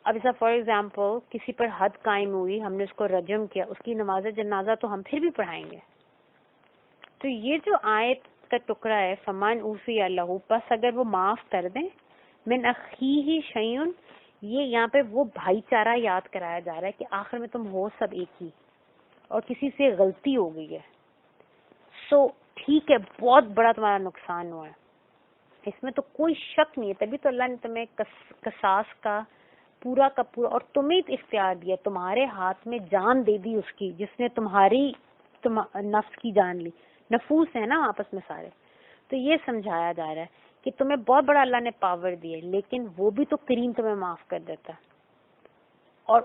اب ایسا فار ایگزامپل کسی پر حد قائم ہوئی, ہم نے اس کو رجم کیا, اس کی نماز جنازہ تو ہم پھر بھی پڑھائیں گے. تو یہ جو آیت کا ٹکڑا ہے فمن اوفی لہ, بس اگر وہ معاف کر دیں من اخیہ شیء, یہ یہاں پہ وہ بھائی چارہ یاد کرایا جا رہا ہے کہ آخر میں تم ہو سب ایک ہی, اور کسی سے غلطی ہو گئی ہے سو ٹھیک ہے بہت بڑا تمہارا نقصان ہوا ہے, اس میں تو کوئی شک نہیں ہے. تبھی تو اللہ نے تمہیں قصاص کا پورا اور تمہیں اختیار دیا, تمہارے ہاتھ میں جان دے دی اس کی جس نے تمہاری نفس کی جان لی. نفوس ہے نا آپس میں سارے. تو یہ سمجھایا جا رہا ہے کہ تمہیں بہت بڑا اللہ نے پاور دی ہے, لیکن وہ بھی تو کریم تمہیں معاف کر دیتا ہے. اور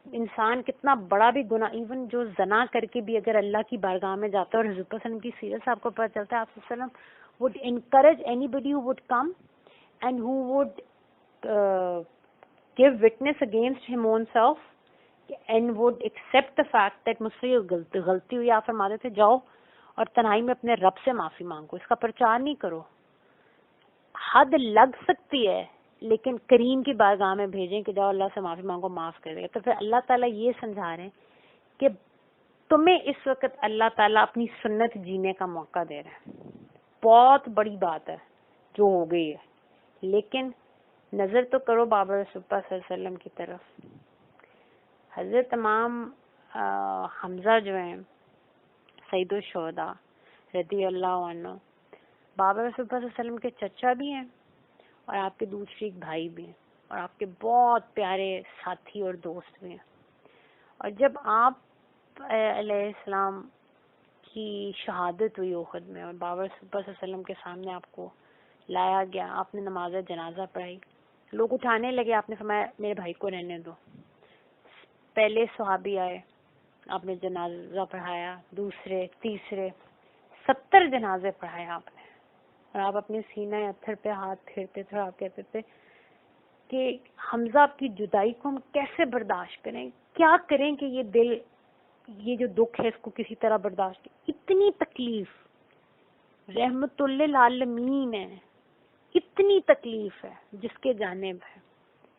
انسان کتنا بڑا بھی گناہ, ایون جو زنا کر کے بھی اگر اللہ کی بارگاہ میں جاتا ہے, اور حضرت وسلم کی سیرت سے آپ کو پتہ چلتا ہے آپ صلی اللہ علیہ وسلم would encourage anybody who would come and who would give witness against him own self and would accept the fact that مجھ سے یہ غلطی ہوئی. آپ فرماتے تھے جاؤ اور تنہائی میں اپنے رب سے معافی مانگو, اس کا پرچار نہیں کرو. حد لگ سکتی ہے لیکن کریم کی بارگاہ میں بھیجیں کہ جاؤ اللہ سے معافی مانگو, معاف کر دے گا. تو پھر اللہ تعالیٰ یہ سمجھا رہے ہیں کہ تمہیں اس وقت اللہ تعالیٰ اپنی سنت جینے کا موقع دے رہے ہیں. بہت بڑی بات ہے جو ہو گئی ہے, لیکن نظر تو کرو بابا رسول اللہ صلی اللہ علیہ وسلم کی طرف. حضرت امام حمزہ جو ہیں سید الشہداء رضی اللہ عنہ, بابا رسول اللہ صلی اللہ علیہ وسلم کے چچا بھی ہیں اور آپ کے دوسرے ایک بھائی بھی ہیں, اور آپ کے بہت پیارے ساتھی اور دوست بھی ہیں. اور جب آپ علیہ السلام کی شہادت ہوئی احد میں اور بابا رسول اللہ صلی اللہ علیہ وسلم کے سامنے آپ کو لایا گیا, آپ نے نماز جنازہ پڑھائی, لوگ اٹھانے لگے, آپ نے فرمایا میرے بھائی کو رہنے دو. پہلے صحابی آئے, آپ نے جنازہ پڑھایا, دوسرے تیسرے 70 جنازے پڑھائے آپ نے, اور آپ اپنے سینہ اتھر پہ ہاتھ پھیرتے تھے اور آپ کہتے تھے کہ حمزہ آپ کی جدائی کو ہم کیسے برداشت کریں, کیا کریں کہ یہ دل یہ جو دکھ ہے اس کو کسی طرح برداشت. اتنی تکلیف رحمت للعالمین ہے, اتنی تکلیف ہے جس کے جانب ہے.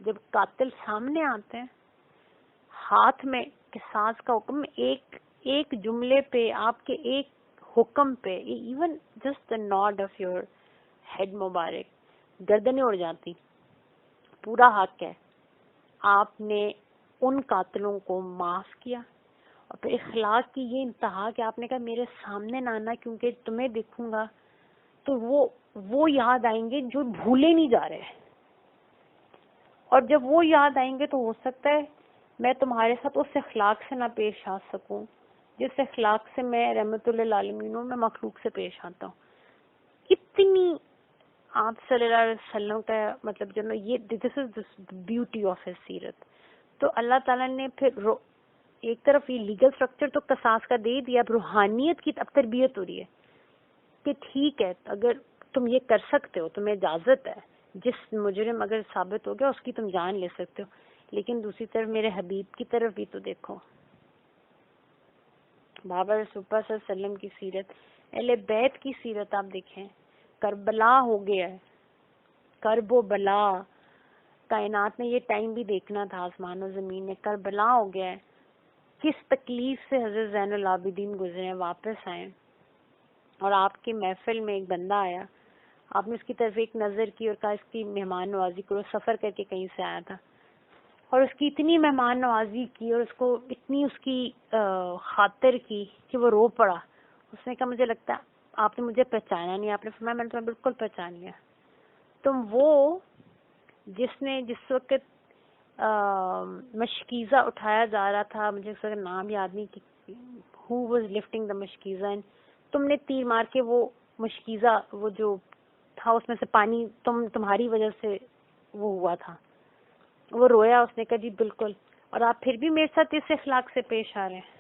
جب قاتل سامنے آتے ہیں ہاتھ میں قصاص کا حکم, ایک جملے پہ, آپ کے ایک حکم پہ, even just the nod of your head مبارک, گردنیں اڑ جاتی. پورا حق ہے. آپ نے ان قاتلوں کو معاف کیا, اور پھر اخلاق کی یہ انتہا کہ آپ نے کہا میرے سامنے نہ آنا کیونکہ تمہیں دیکھوں گا تو وہ یاد آئیں گے جو بھولے نہیں جا رہے, اور جب وہ یاد آئیں گے تو ہو سکتا ہے میں تمہارے ساتھ اس اخلاق سے نہ پیش آ سکوں جس اخلاق سے میں رحمت للعالمین میں مخلوق سے پیش آتا ہوں. اتنی آپ صلی اللہ علیہ وسلم کا مطلب جو نا یہ دس از بیوٹی آف ہز سیرت. تو اللہ تعالیٰ نے پھر ایک طرف یہ لیگل اسٹرکچر تو قصاص کا دے دیا, اب روحانیت کی اب تربیت ہو رہی ہے کہ ٹھیک ہے اگر تم یہ کر سکتے ہو, تمہیں اجازت ہے, جس مجرم اگر ثابت ہو گیا اس کی تم جان لے سکتے ہو, لیکن دوسری طرف میرے حبیب کی طرف بھی تو دیکھو. بابا رسول اللہ صلی اللہ علیہ وسلم کی سیرت, اہل بیت کی سیرت آپ دیکھیں. کربلا ہو گیا ہے, کرب و بلا, کائنات نے یہ ٹائم بھی دیکھنا تھا, آسمان و زمین نے. کربلا ہو گیا ہے, کس تکلیف سے حضرت زین العابدین گزرے, واپس آئے, اور آپ کی محفل میں ایک بندہ آیا, آپ نے اس کی طرف ایک نظر کی اور کہا اس کی مہمان نوازی کرو, سفر کر کے کہیں سے آیا تھا, اور اس کی اتنی مہمان نوازی کی اور اس کو اتنی اس کی خاطر کی کہ وہ رو پڑا. اس نے کہا مجھے لگتا ہے آپ نے مجھے پہچانا نہیں. آپ نے فرمایا میں نے تمہیں بالکل پہچان لیا, تم وہ جس وقت مشکیزہ اٹھایا جا رہا تھا, مجھے اس وقت نام یاد نہیں کہ who was lifting the مشکیزہ, تم نے تیر مار کے وہ مشکیزہ وہ جو تھا اس میں سے پانی تمہاری وجہ سے وہ ہوا تھا. وہ رویا, اس نے کہا جی بالکل, اور آپ پھر بھی میرے ساتھ اس اخلاق سے پیش آ رہے ہیں.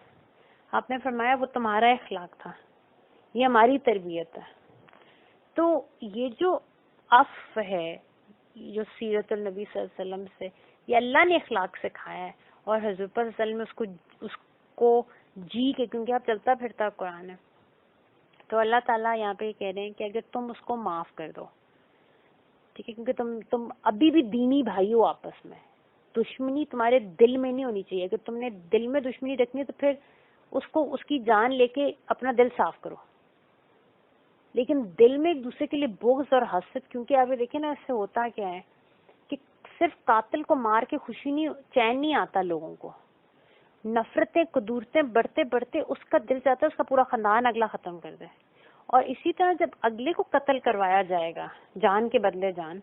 آپ نے فرمایا وہ تمہارا اخلاق تھا, یہ ہماری تربیت ہے. تو یہ جو عفو ہے, جو سیرت النبی صلی اللہ علیہ وسلم سے, یہ اللہ نے اخلاق سکھایا ہے, اور حضرت صلی اللہ علیہ وسلم نے اس کو جی کے, کیونکہ آپ چلتا پھرتا قرآن ہے. تو اللہ تعالیٰ یہاں پہ کہہ رہے ہیں کہ اگر تم اس کو معاف کر دو, ٹھیک ہے, کیونکہ تم ابھی بھی دینی بھائی ہو آپس میں, دشمنی تمہارے دل میں نہیں ہونی چاہیے. اگر تم نے دل میں دشمنی رکھنی ہے تو پھر اس کی جان لے کے اپنا دل صاف کرو, لیکن دل میں ایک دوسرے کے لیے بغض اور حسد, کیونکہ آپ یہ دیکھیں نا اس سے ہوتا کیا ہے کہ صرف قاتل کو مار کے خوشی نہیں, چین نہیں آتا لوگوں کو, نفرتیں قدورتیں بڑھتے بڑھتے اس کا دل چاہتا ہے اس کا پورا خاندان اگلا ختم کر دے. اور اسی طرح جب اگلے کو قتل کروایا جائے گا جان کے بدلے جان,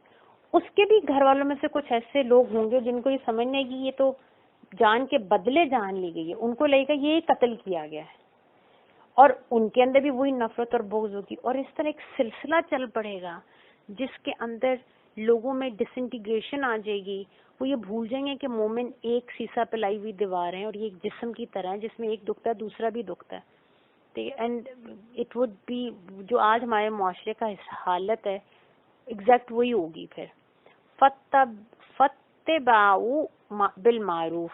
اس کے بھی گھر والوں میں سے کچھ ایسے لوگ ہوں گے جن کو یہ سمجھنا ہے کہ یہ تو جان کے بدلے جان لی گئی ہے, ان کو لگے گا یہ قتل کیا گیا ہے, اور ان کے اندر بھی وہی نفرت اور بغض ہوگی, اور اس طرح ایک سلسلہ چل پڑے گا جس کے اندر لوگوں میں ڈس انٹیگریشن آ جائے گی. وہ یہ بھول جائیں گے کہ مومن ایک سیسا پلائی ہوئی دیوار ہے, اور یہ ایک جسم کی طرح ہے جس میں ایک دکھتا ہے دوسرا بھی دکھتا ہے. اینڈ اٹ وڈ بی, جو آج ہمارے معاشرے کا حالت ہے ایگزیکٹ وہی ہوگی. پھر فتبعوا بالمعروف,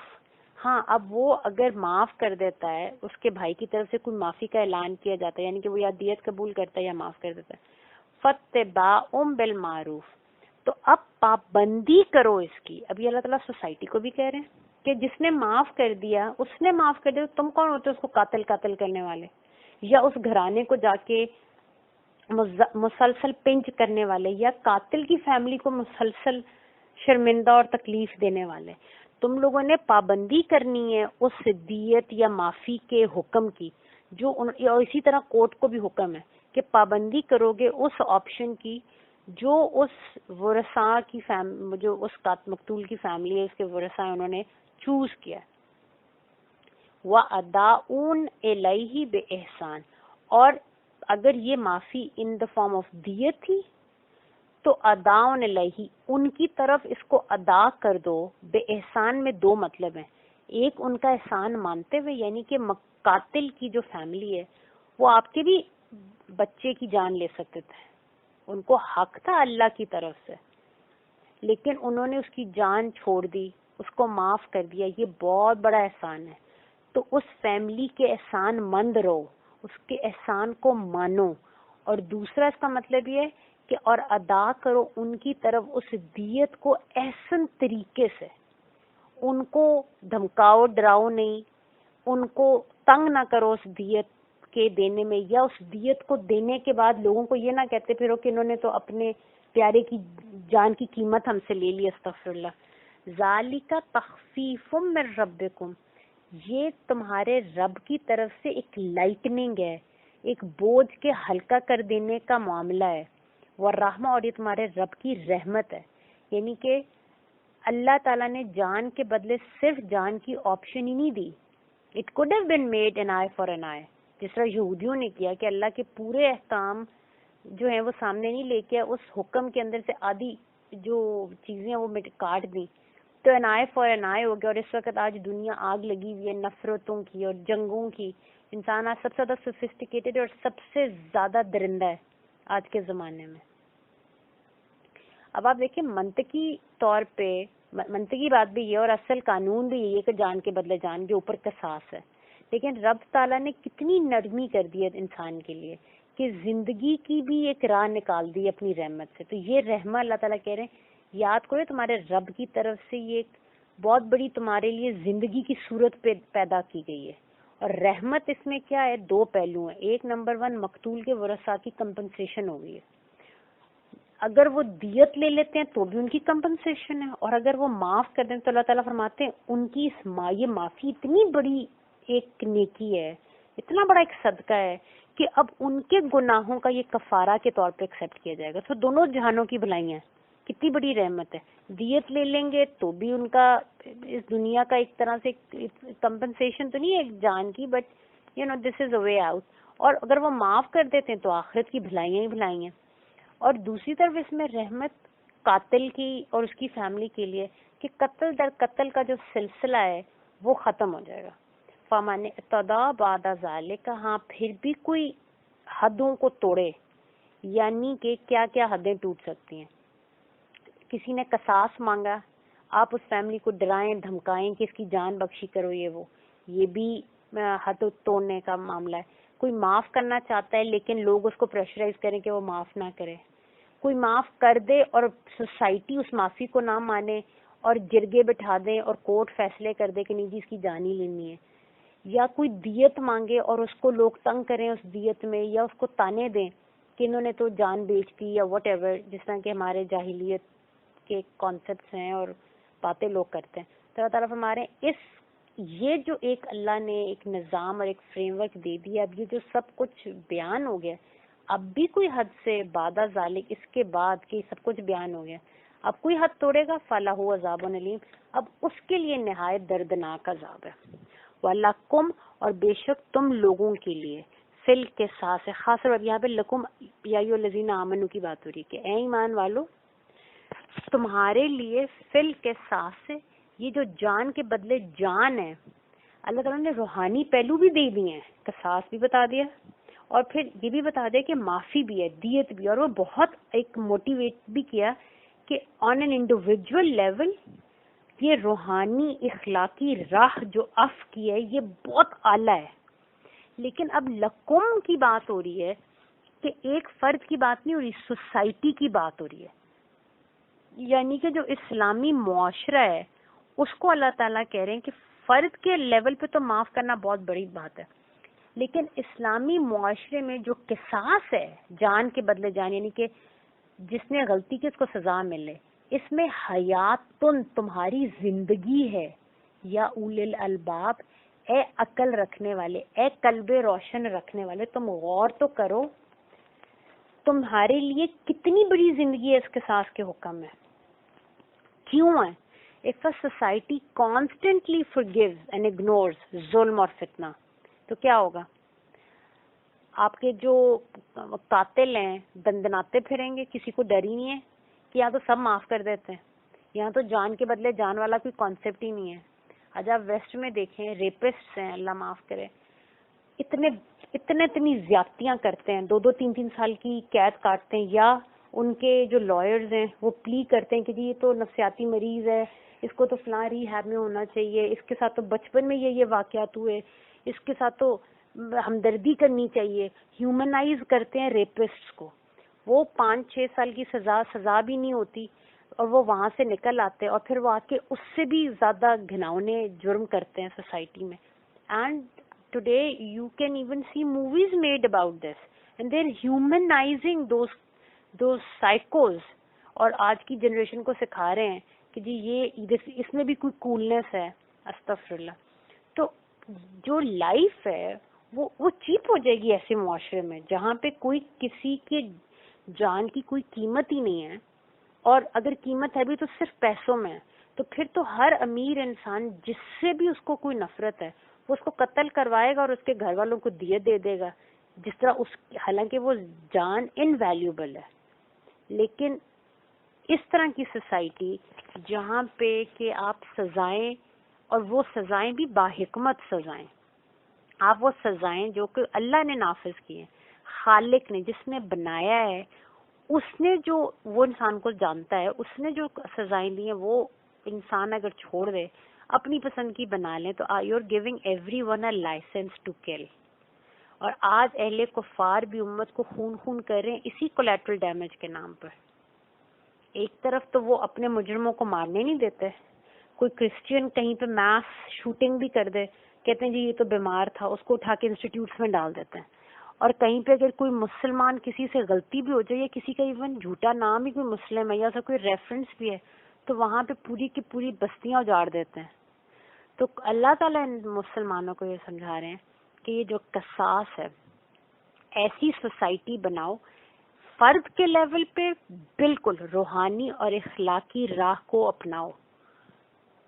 ہاں اب وہ اگر معاف کر دیتا ہے, اس کے بھائی کی طرف سے کوئی معافی کا اعلان کیا جاتا ہے, یعنی کہ وہ یا دیت قبول کرتا ہے یا معاف کر دیتا ہے, فتبعوا بالمعروف, تو اب پابندی کرو اس کی. ابھی اللہ تعالیٰ سوسائٹی کو بھی کہہ رہے ہیں کہ جس نے معاف کر دیا اس نے معاف کر دیا, تم کون ہوتے اس کو قاتل کرنے والے, یا اس گھرانے کو جا کے مسلسل پنچ کرنے والے, یا قاتل کی فیملی کو مسلسل شرمندہ اور تکلیف دینے والے. تم لوگوں نے پابندی کرنی ہے اس دیت یا معافی کے حکم کی, جو اور اسی طرح کورٹ کو بھی حکم ہے کہ پابندی کرو گے اس آپشن کی جو اس ورثاء کی جو اس مقتول کی فیملی ہے, اس کے ورثاء انہوں نے چوز کیا. وَأَدَاءٌ إِلَيْهِ بِإِحْسَانٍ, اور اگر یہ معافی ان دا فارم آف دیت تھی تو اداؤن الیہ, ان کی طرف اس کو ادا کر دو. بے احسان میں دو مطلب ہیں, ایک ان کا احسان مانتے ہوئے, یعنی کہ قاتل کی جو فیملی ہے وہ آپ کے بھی بچے کی جان لے سکتے تھے, ان کو حق تھا اللہ کی طرف سے, لیکن انہوں نے اس کی جان چھوڑ دی, اس کو معاف کر دیا, یہ بہت بڑا احسان ہے. تو اس فیملی کے احسان مند رہو، اس کے احسان کو مانو. اور دوسرا اس کا مطلب یہ ہے کہ اور ادا کرو ان کی طرف اس دیت کو احسن طریقے سے. ان کو دھمکاؤ، ڈراؤ نہیں، ان کو تنگ نہ کرو اس دیت کے دینے میں، یا اس دیت کو دینے کے بعد لوگوں کو یہ نہ کہتے پھرو کہ انہوں نے تو اپنے پیارے کی جان کی قیمت ہم سے لے لی. استغفر اللہ. ذالک تخفیف من ربکم، یہ تمہارے رب کی طرف سے ایک لائٹننگ ہے، ایک بوجھ کے ہلکا کر دینے کا معاملہ ہے. والرحمہ، اور یہ تمہارے رب کی رحمت ہے. یعنی کہ اللہ تعالیٰ نے جان کے بدلے صرف جان کی آپشن ہی نہیں دی. It could have been made an eye for an eye, جس طرح یہودیوں نے کیا کہ اللہ کے پورے احکام جو ہیں وہ سامنے نہیں لے کے اس حکم کے اندر سے آدھی جو چیزیں وہ کاٹ دیں، تو این آئی فار این آئی ہو گیا. اور اس وقت آج دنیا آگ لگی ہوئی ہے نفرتوں کی اور جنگوں کی. انسان آج سب سے زیادہ سوفسٹیکیٹڈ اور سب سے زیادہ درندہ ہے آج کے زمانے میں. اب آپ دیکھیں منطقی طور پہ منطقی بات بھی یہ اور اصل قانون بھی یہ کہ جان کے بدلے جان کے اوپر قصاص ہے. لیکن رب تعالیٰ نے کتنی نرمی کر دی ہے انسان کے لیے کہ زندگی کی بھی ایک راہ نکال دی اپنی رحمت سے. تو یہ رحمت اللہ تعالیٰ کہہ رہے ہیں یاد کرو تمہارے رب کی طرف سے یہ ایک بہت بڑی تمہارے لیے زندگی کی صورت پہ پیدا کی گئی ہے. اور رحمت اس میں کیا ہے؟ دو پہلو ہیں. ایک نمبر 1 مقتول کے ورثاء کی کمپنسیشن ہو گئی ہے. اگر وہ دیت لے لیتے ہیں تو بھی ان کی کمپنسیشن ہے، اور اگر وہ معاف کر دیں تو اللہ تعالیٰ فرماتے ہیں ان کی یہ معافی اتنی بڑی ایک نیکی ہے، اتنا بڑا ایک صدقہ ہے کہ اب ان کے گناہوں کا یہ کفارہ کے طور پہ ایکسیپٹ کیا جائے گا. تو دونوں جہانوں کی بھلائیاں ہیں. کتنی بڑی رحمت ہے. دیت لے لیں گے تو بھی ان کا اس دنیا کا ایک طرح سے کمپنسیشن تو نہیں ہے ایک جان کی، but this is a way out. اور اگر وہ معاف کر دیتے ہیں تو آخرت کی بھلائیاں ہی بھلائیاں. اور دوسری طرف اس میں رحمت قاتل کی اور اس کی فیملی کے لیے کہ قتل در قتل کا جو سلسلہ ہے وہ ختم ہو جائے گا. فَمَنِ اعْتَدَىٰ بَعْدَ ذَلِكَ، ہاں پھر بھی کوئی حدوں کو توڑے، یعنی کہ کیا کیا حدیں ٹوٹ سکتی ہیں. کسی نے قصاص مانگا، آپ اس فیملی کو ڈرائیں دھمکائیں کہ اس کی جان بخشی کرو، یہ بھی حد توڑنے کا معاملہ ہے. کوئی معاف کرنا چاہتا ہے لیکن لوگ اس کو پریشرائز کریں کہ وہ معاف نہ کرے. کوئی معاف کر دے اور سوسائٹی اس معافی کو نہ مانے اور جرگے بٹھا دیں اور کورٹ فیصلے کر دے کہ نہیں جی اس کی جان ہی لینی ہے. یا کوئی دیت مانگے اور اس کو لوگ تنگ کریں اس دیت میں، یا اس کو تانے دیں کہ انہوں نے تو جان بیچ دی یا واٹ ایور، جس طرح کہ ہمارے جاہلیت کے کانسیپٹس ہیں اور باتیں لوگ کرتے ہیں. تو اللہ تعالیٰ فرما رہے ہیں یہ جو ایک اللہ نے ایک نظام اور ایک فریم ورک دے دیا، اب یہ جو سب کچھ بیان ہو گیا، اب بھی کوئی حد سے بعد ذالک، اس کے بعد کہ سب کچھ بیان ہو گیا، اب کوئی حد توڑے گا فَلَهُ عَذَابٌ أَلِيمٌ، اب اس کے لیے نہایت دردناک عذاب ہے. وَلَكُمْ، اور بے شک تم لوگوں کے لیے، فل کے ساتھ خاص اور یہاں پہ لکم یا ایھا الذین آمنوا کی بات ہو رہی کہ اے ایمان والو تمہارے لیے فل کے ساتھ یہ جو جان کے بدلے جان ہے، اللہ تعالیٰ نے روحانی پہلو بھی دے دیے ہیں. قصاص بھی بتا دیا اور پھر یہ بھی بتا دیا کہ معافی بھی ہے، دیت بھی، اور وہ بہت ایک موٹیویٹ بھی کیا کہ آن این انڈیویجول لیول یہ روحانی اخلاقی راہ جو عفو کی ہے یہ بہت اعلیٰ ہے. لیکن اب لکم کی بات ہو رہی ہے کہ ایک فرد کی بات نہیں ہو رہی، سوسائٹی کی بات ہو رہی ہے. یعنی کہ جو اسلامی معاشرہ ہے اس کو اللہ تعالیٰ کہہ رہے ہیں کہ فرد کے لیول پہ تو معاف کرنا بہت بڑی بات ہے، لیکن اسلامی معاشرے میں جو قصاص ہے جان کے بدلے جان، یعنی کہ جس نے غلطی کی اس کو سزا ملے، اس میں حیاتن تمہاری زندگی ہے. یا اولی الالباب، اے عقل رکھنے والے، اے قلب روشن رکھنے والے، تم غور تو کرو تمہارے لیے کتنی بڑی زندگی ہے اس قصاص کے حکم میں. کیوں ہے؟ If a society constantly forgives and ignores ظلم اور فتنہ تو کیا ہوگا؟ آپ کے جو قاتل ہیں دندناتے پھریں گے، کسی کو ڈر ہی نہیں ہے کہ یہاں تو سب معاف کر دیتے ہیں، یہاں تو جان کے بدلے جان والا کوئی کانسیپٹ ہی نہیں ہے. آج آپ ویسٹ میں دیکھیں ریپسٹ ہیں، اللہ معاف کرے، اتنی زیادتیاں کرتے ہیں، 2-3 سال کی قید کاٹتے ہیں، یا ان کے جو لائرز ہیں وہ پلی کرتے ہیں کہ جی یہ تو نفسیاتی مریض ہے، اس کو تو فلاں ریہیب میں ہونا چاہیے, اس کے ساتھ تو بچپن میں یہ واقعات ہوئے, اس کے ساتھ تو ہمدردی کرنی چاہیے. ہیومنائز کرتے ہیں ریپسٹس کو. وہ 5-6 سال کی سزا بھی نہیں ہوتی, اور وہ وہاں سے نکل آتے ہیں, اور پھر وہ آ کے اس سے بھی زیادہ گھناؤنے جرم کرتے ہیں سوسائٹی میں. And today you can even see movies made about this, and they are humanising those سائیکوز. اور آج کی جنریشن کو سکھا رہے ہیں کہ جی یہ اس میں بھی کوئی کولنس ہے. استغفر اللہ. تو جو لائف ہے وہ چیپ ہو جائے گی ایسے معاشرے میں جہاں پہ کوئی کسی کے جان کی کوئی قیمت ہی نہیں ہے, اور اگر قیمت ہے بھی تو صرف پیسوں میں ہے. تو پھر تو ہر امیر انسان جس سے بھی اس کو کوئی نفرت ہے وہ اس کو قتل کروائے گا اور اس کے گھر والوں کو دیت دے دے گا, جس طرح حالانکہ وہ جان انویلیوبل ہے. لیکن اس طرح کی سوسائٹی جہاں پہ کہ آپ سزائیں, اور وہ سزائیں بھی باحکمت سزائیں, آپ وہ سزائیں جو کہ اللہ نے نافذ کی ہیں, خالق نے جس نے بنایا ہے, اس نے جو وہ انسان کو جانتا ہے, اس نے جو سزائیں دی ہیں وہ انسان اگر چھوڑ دے اپنی پسند کی بنا لیں تو you are giving everyone a license to kill. اور آج اہل کفار بھی امت کو خون کر رہے ہیں اسی کولیٹرل ڈیمیج کے نام پر. ایک طرف تو وہ اپنے مجرموں کو مارنے نہیں دیتے, کوئی کرسچین کہیں پہ میس شوٹنگ بھی کر دے, کہتے ہیں جی یہ تو بیمار تھا, اس کو اٹھا کے انسٹیٹیوٹس میں ڈال دیتے ہیں. اور کہیں پہ اگر کوئی مسلمان کسی سے غلطی بھی ہو جائے, یا کسی کا ایون جھوٹا نام ہی کوئی مسلم ہے یا اسا کوئی ریفرنس بھی ہے, تو وہاں پہ پوری کی پوری بستیاں اجاڑ دیتے ہیں. تو اللہ تعالیٰ ان مسلمانوں کو یہ سمجھا رہے ہیں کہ یہ جو قصاص ہے, ایسی سوسائٹی بناؤ فرد کے لیول پہ بالکل روحانی اور اخلاقی راہ کو اپناؤ,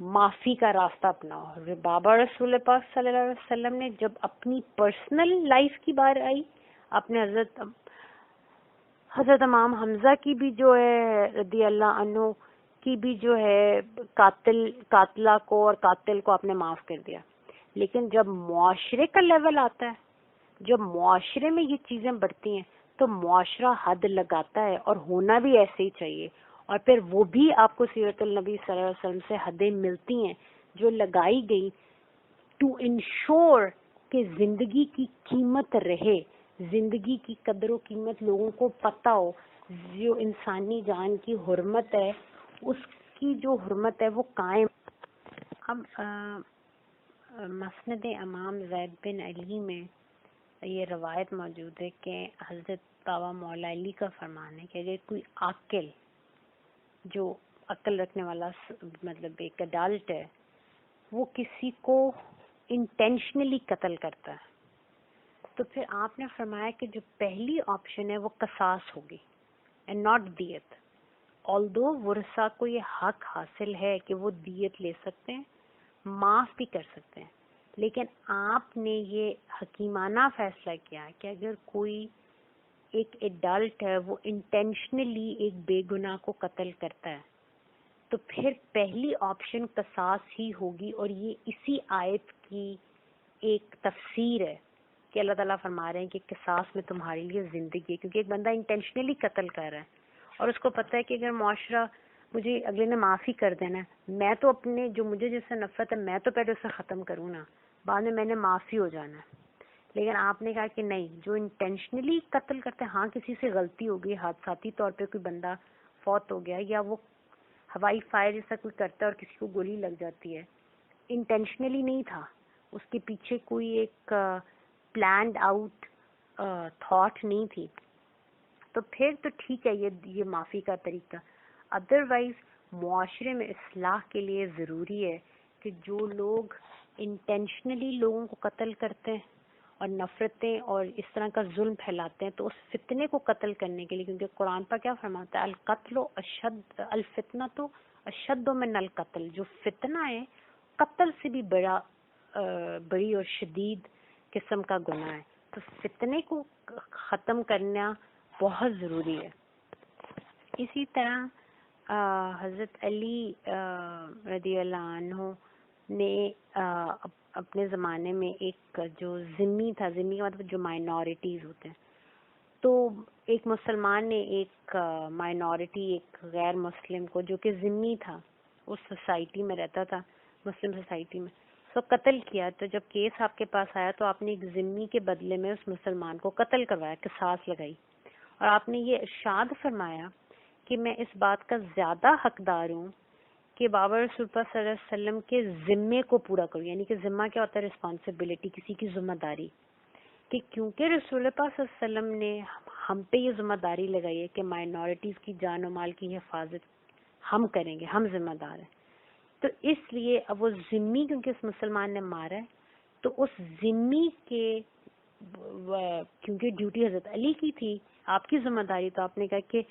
معافی کا راستہ اپناؤ. بابا رسول پاک صلی اللہ علیہ وسلم نے جب اپنی پرسنل لائف کی بار آئی, اپنے حضرت امام حمزہ کی بھی جو ہے رضی اللہ عنہ کی بھی جو ہے قاتلہ کو اور قاتل کو آپ نے معاف کر دیا. لیکن جب معاشرے کا لیول آتا ہے, جب معاشرے میں یہ چیزیں بڑھتی ہیں, تو معاشرہ حد لگاتا ہے, اور ہونا بھی ایسے ہی چاہیے. اور پھر وہ بھی آپ کو سیرت النبی صلی اللہ علیہ وسلم سے حدیں ملتی ہیں جو لگائی گئی ٹو انشور کہ زندگی کی قیمت رہے, زندگی کی قدر و قیمت لوگوں کو پتہ ہو, جو انسانی جان کی حرمت ہے اس کی جو حرمت ہے وہ قائم. اب مسند امام زید بن علی میں یہ روایت موجود ہے کہ حضرت بابا مولا علی کا فرمان ہے کہ اگر کوئی عاقل جو عقل رکھنے والا مطلب ایک اڈالٹ ہے, وہ کسی کو انٹینشنلی قتل کرتا ہے, تو پھر آپ نے فرمایا کہ جو پہلی آپشن ہے وہ قصاص ہوگی اینڈ ناٹ دیت. آلدو ورثہ کو یہ حق حاصل ہے کہ وہ دیت لے سکتے ہیں, معاف بھی کر سکتے ہیں, لیکن آپ نے یہ حکیمانہ فیصلہ کیا کہ اگر کوئی ایک ایڈلٹ ہے وہ انٹینشنلی ایک بے گناہ کو قتل کرتا ہے تو پھر پہلی آپشن قصاص ہی ہوگی. اور یہ اسی آیت کی ایک تفسیر ہے کہ اللہ تعالیٰ فرما رہے ہیں کہ قصاص میں تمہارے لیے زندگی ہے, کیونکہ ایک بندہ انٹینشنلی قتل کر رہا ہے اور اس کو پتہ ہے کہ اگر معاشرہ مجھے اگلے نے معافی کر دینا ہے, میں تو اپنے جو مجھے جس سے نفرت ہے میں تو پہلے اسے ختم کروں نا, بعد میں نے معافی ہو جانا ہے. لیکن آپ نے کہا کہ نہیں, جو انٹینشنلی قتل کرتے ہیں, ہاں کسی سے غلطی ہو گئی, حادثاتی طور پہ کوئی بندہ فوت ہو گیا, یا وہ ہوائی فائر جیسا کوئی کرتا ہے اور کسی کو گولی لگ جاتی ہے, انٹینشنلی نہیں تھا, اس کے پیچھے کوئی ایک پلانڈ آؤٹ تھاٹ نہیں تھی, تو پھر تو ٹھیک ہے یہ معافی کا طریقہ. ادروائز معاشرے میں اصلاح کے لیے ضروری ہے کہ جو لوگ انٹینشنلی لوگوں کو قتل کرتے ہیں اور نفرتیں اور اس طرح کا ظلم پھیلاتے ہیں, تو اس فتنے کو قتل کرنے کے لیے, کیونکہ قرآن پر کیا فرماتا ہے, القتل اشد الفتنہ تو اشد من القتل, جو فتنہ ہے قتل سے بھی بڑی اور شدید قسم کا گناہ ہے. تو فتنے کو ختم کرنا بہت ضروری ہے. اسی طرح حضرت علی رضی اللہ عنہ نے اپنے زمانے میں ایک جو ذمی تھا, ذمی کا مطلب جو مائنورٹیز ہوتے ہیں, تو ایک مسلمان نے ایک مائنورٹی, ایک غیر مسلم کو جو کہ ذمی تھا, اس سوسائٹی میں رہتا تھا، مسلم سوسائٹی میں. سو قتل کیا. تو جب کیس آپ کے پاس آیا تو آپ نے ایک ذمہ کے بدلے میں اس مسلمان کو قتل کروایا، قصاص لگائی، اور آپ نے یہ ارشاد فرمایا کہ میں اس بات کا زیادہ حقدار ہوں کہ بابا رسول اللہ صلی اللہ علیہ وسلم کے ذمے کو پورا کروں. یعنی کہ ذمہ کیا ہوتا ہے؟ رسپانسبلٹی، کسی کی ذمہ داری. کہ کیونکہ رسول اللہ صلی اللہ علیہ وسلم نے ہم پہ یہ ذمہ داری لگائی ہے کہ مائنورٹیز کی جان و مال کی حفاظت ہم کریں گے، ہم ذمہ دار ہیں. تو اس لیے اب وہ ذمی کیونکہ اس مسلمان نے مارا ہے تو اس ذمی کے کیونکہ ڈیوٹی حضرت علی کی تھی، آپ کی ذمہ داری، تو آپ نے کہا کہ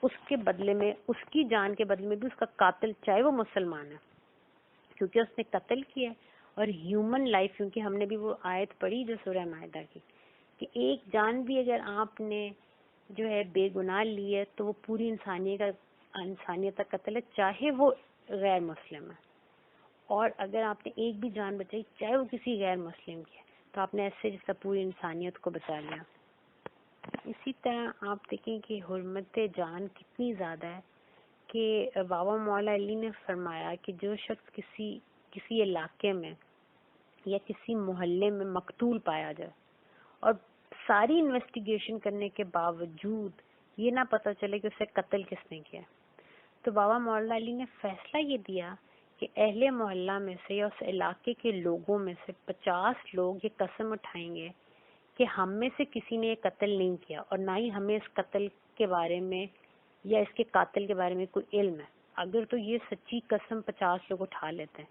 اس کے بدلے میں، اس کی جان کے بدلے میں بھی اس کا قاتل چاہے وہ مسلمان ہے کیونکہ اس نے قتل کیا. اور ہیومن لائف، کیونکہ ہم نے بھی وہ آیت پڑھی جو سورہ مائدہ کی کہ ایک جان بھی اگر آپ نے جو ہے بے گناہ لی ہے تو وہ پوری انسانیت کا قتل ہے، چاہے وہ غیر مسلم ہے. اور اگر آپ نے ایک بھی جان بچائی چاہے وہ کسی غیر مسلم کی ہے تو آپ نے ایسے جیسا پوری انسانیت کو بچا لیا. اسی طرح آپ دیکھیں کہ حرمت جان کتنی زیادہ ہے کہ بابا مولا علی نے فرمایا کہ جو شخص کسی علاقے میں یا کسی محلے میں مقتول پایا جائے اور ساری انویسٹیگیشن کرنے کے باوجود یہ نہ پتہ چلے کہ اسے قتل کس نے کیا، تو بابا مولا علی نے فیصلہ یہ دیا کہ اہل محلہ میں سے یا اس علاقے کے لوگوں میں سے 50 لوگ یہ قسم اٹھائیں گے کہ ہم میں سے کسی نے یہ قتل نہیں کیا اور نہ ہی ہمیں اس قتل کے بارے میں یا اس کے قاتل کے بارے میں کوئی علم ہے. اگر تو یہ سچی قسم 50 لوگ اٹھا لیتے ہیں.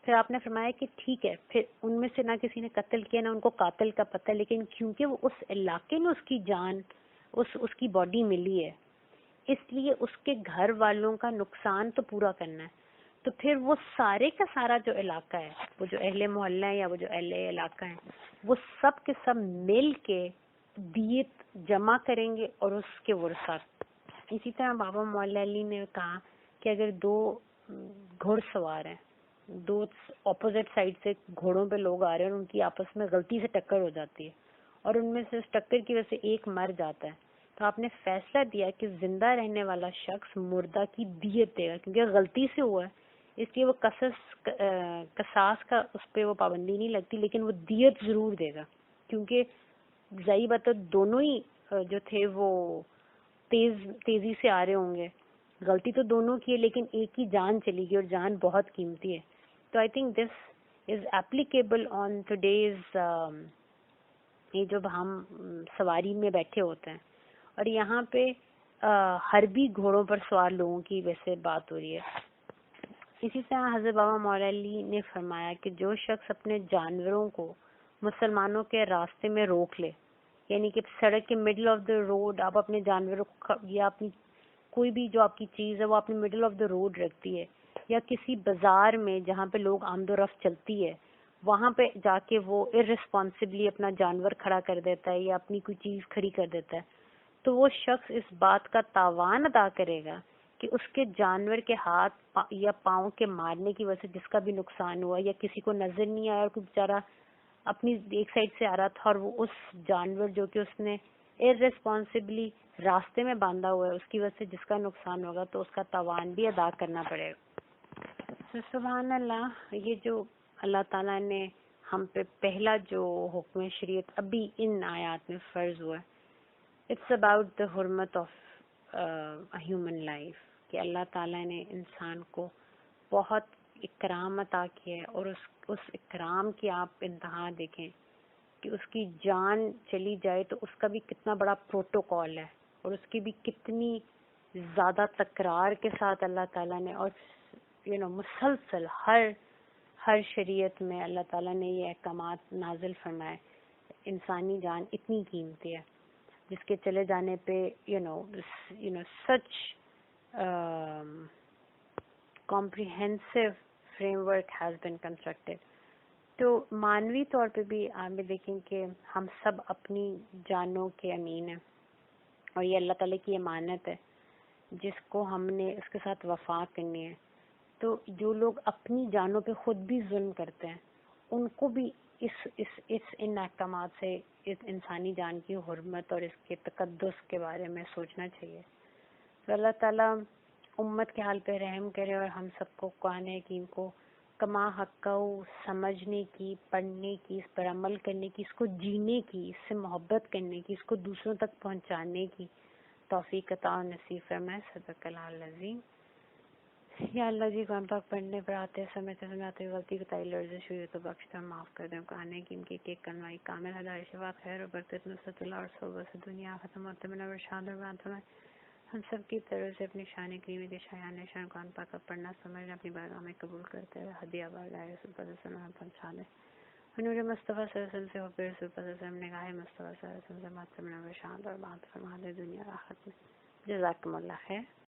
پھر آپ نے فرمایا کہ ٹھیک ہے، پھر ان میں سے نہ کسی نے قتل کیا نہ ان کو قاتل کا پتہ، لیکن کیونکہ وہ اس علاقے میں اس کی جان، اس کی باڈی ملی ہے، اس لیے اس کے گھر والوں کا نقصان تو پورا کرنا ہے. تو پھر وہ سارے کا سارا جو علاقہ ہے، وہ جو اہل محلہ ہے یا وہ جو اہل علاقہ ہے، وہ سب کے سب مل کے دیت جمع کریں گے اور اس کے ورثہ. اسی طرح بابا مولا علی نے کہا کہ اگر 2 گھوڑ سوار ہیں، 2 اپوزٹ سائڈ سے گھوڑوں پہ لوگ آ رہے ہیں اور ان کی آپس میں غلطی سے ٹکر ہو جاتی ہے اور ان میں سے اس ٹکر کی وجہ سے ایک مر جاتا ہے، تو آپ نے فیصلہ دیا کہ زندہ رہنے والا شخص مردہ کی دیت دے گا کیونکہ غلطی سے ہوا ہے، اس لیے وہ قصاص کا اس پہ وہ پابندی نہیں لگتی، لیکن وہ دیت ضرور دے گا کیونکہ ظاہر بات ہے دونوں ہی جو تھے وہ تیزی سے آ رہے ہوں گے. غلطی تو دونوں کی ہے لیکن ایک کی جان چلی گئی اور جان بہت قیمتی ہے. تو I think this is applicable on today's. یہ جب ہم سواری میں بیٹھے ہوتے ہیں اور یہاں پہ حربی گھوڑوں پر سوار لوگوں کی ویسے بات ہو رہی ہے. اسی طرح حضرت بابا مولا علی نے فرمایا کہ جو شخص اپنے جانوروں کو مسلمانوں کے راستے میں روک لے، یعنی کہ سڑک کے مڈل آف دا روڈ آپ اپنے جانوروں یا اپنی کوئی بھی جو آپ کی چیز ہے وہ اپنے مڈل آف دا روڈ رکھتی ہے، یا کسی بازار میں جہاں پہ لوگ آمد و رفت چلتی ہے وہاں پہ جا کے وہ ارریسپانسبلی اپنا جانور کھڑا کر دیتا ہے یا اپنی کوئی چیز کھڑی کر دیتا ہے، تو وہ شخص اس بات کا تاوان ادا کرے گا کہ اس کے جانور کے ہاتھ یا پاؤں کے مارنے کی وجہ سے جس کا بھی نقصان ہوا یا کسی کو نظر نہیں آیا اور کوئی بیچارہ اپنی ایک سائڈ سے آ رہا تھا اور وہ اس جانور جو کہ اس نے ارریسپانسبلی راستے میں باندھا ہوا ہے اس کی وجہ سے جس کا نقصان ہوگا تو اس کا تاوان بھی ادا کرنا پڑے گا. سبحان اللہ. یہ جو اللہ تعالیٰ نے ہم پہ پہلا جو حکم شریعت ابھی ان آیات میں فرض ہوا ہے، اٹس اباؤٹ دا حرمت آف ہیومن لائف، کہ اللہ تعالیٰ نے انسان کو بہت اکرام عطا کیا ہے اور اس اکرام کی آپ انتہا دیکھیں کہ اس کی جان چلی جائے تو اس کا بھی کتنا بڑا پروٹوکول ہے اور اس کی بھی کتنی زیادہ تکرار کے ساتھ اللہ تعالیٰ نے اور مسلسل ہر شریعت میں اللہ تعالیٰ نے یہ احکامات نازل فرمائے. انسانی جان اتنی قیمتی ہے جس کے چلے جانے پہ سچ comprehensive framework has been constructed. تو مانوی طور پہ بھی آپ بھی دیکھیں کہ ہم سب اپنی جانوں کے امین ہیں اور یہ اللہ تعالیٰ کی امانت ہے جس کو ہم نے اس کے ساتھ وفا کرنی ہے. تو جو لوگ اپنی جانوں پہ خود بھی ظلم کرتے ہیں ان کو بھی ان احکامات سے اس انسانی جان کی حرمت اور اس کے تقدس کے بارے میں سوچنا چاہیے. تو اللہ تعالیٰ امت کے حال پہ رحم کرے اور ہم سب کو قرآن حکیم کو کما حق سمجھنے کی، پڑھنے کی، اس پر عمل کرنے کی، اس کو جینے کی، اس سے محبت کرنے کی، اس کو دوسروں تک پہنچانے کی توفیق عطا اور نصیب فرمائے. صدق اللہ العظیم. یا اللہ جی، قرآن پاک پڑھنے پر آتے سمجھتے سمجھاتے غلطی کوتاہی لرزش ہوئی تو بخش دیں، معاف کر دیں. قرآن حکیم کی ایک کلمہ کامل ہدایت شفاعت خیر و برکت نصرت اللہ اور صحبت سے دنیا ختم ہوتے میں ارشاد اور بیان فرمائے. ہم سب کی طرف سے اپنی شان کریمی کے شایان شان قرآن پاک کا پڑھنا سمجھنا اپنی بارگاہ میں قبول کرتے ہوئے ہدیہ بارگاہ رسول اللہ صلی اللہ علیہ وسلم پہنچا دیں. نور مصطفیٰ صلی اللہ علیہ وسلم سے ہو پھر رسول اللہ صلی اللہ علیہ وسلم نگاہ مصطفیٰ صلی اللہ علیہ وسلم سے مات میں ارشاد اور بات فرما دے دنیا آخرت میں. جزاکم اللہ خیر.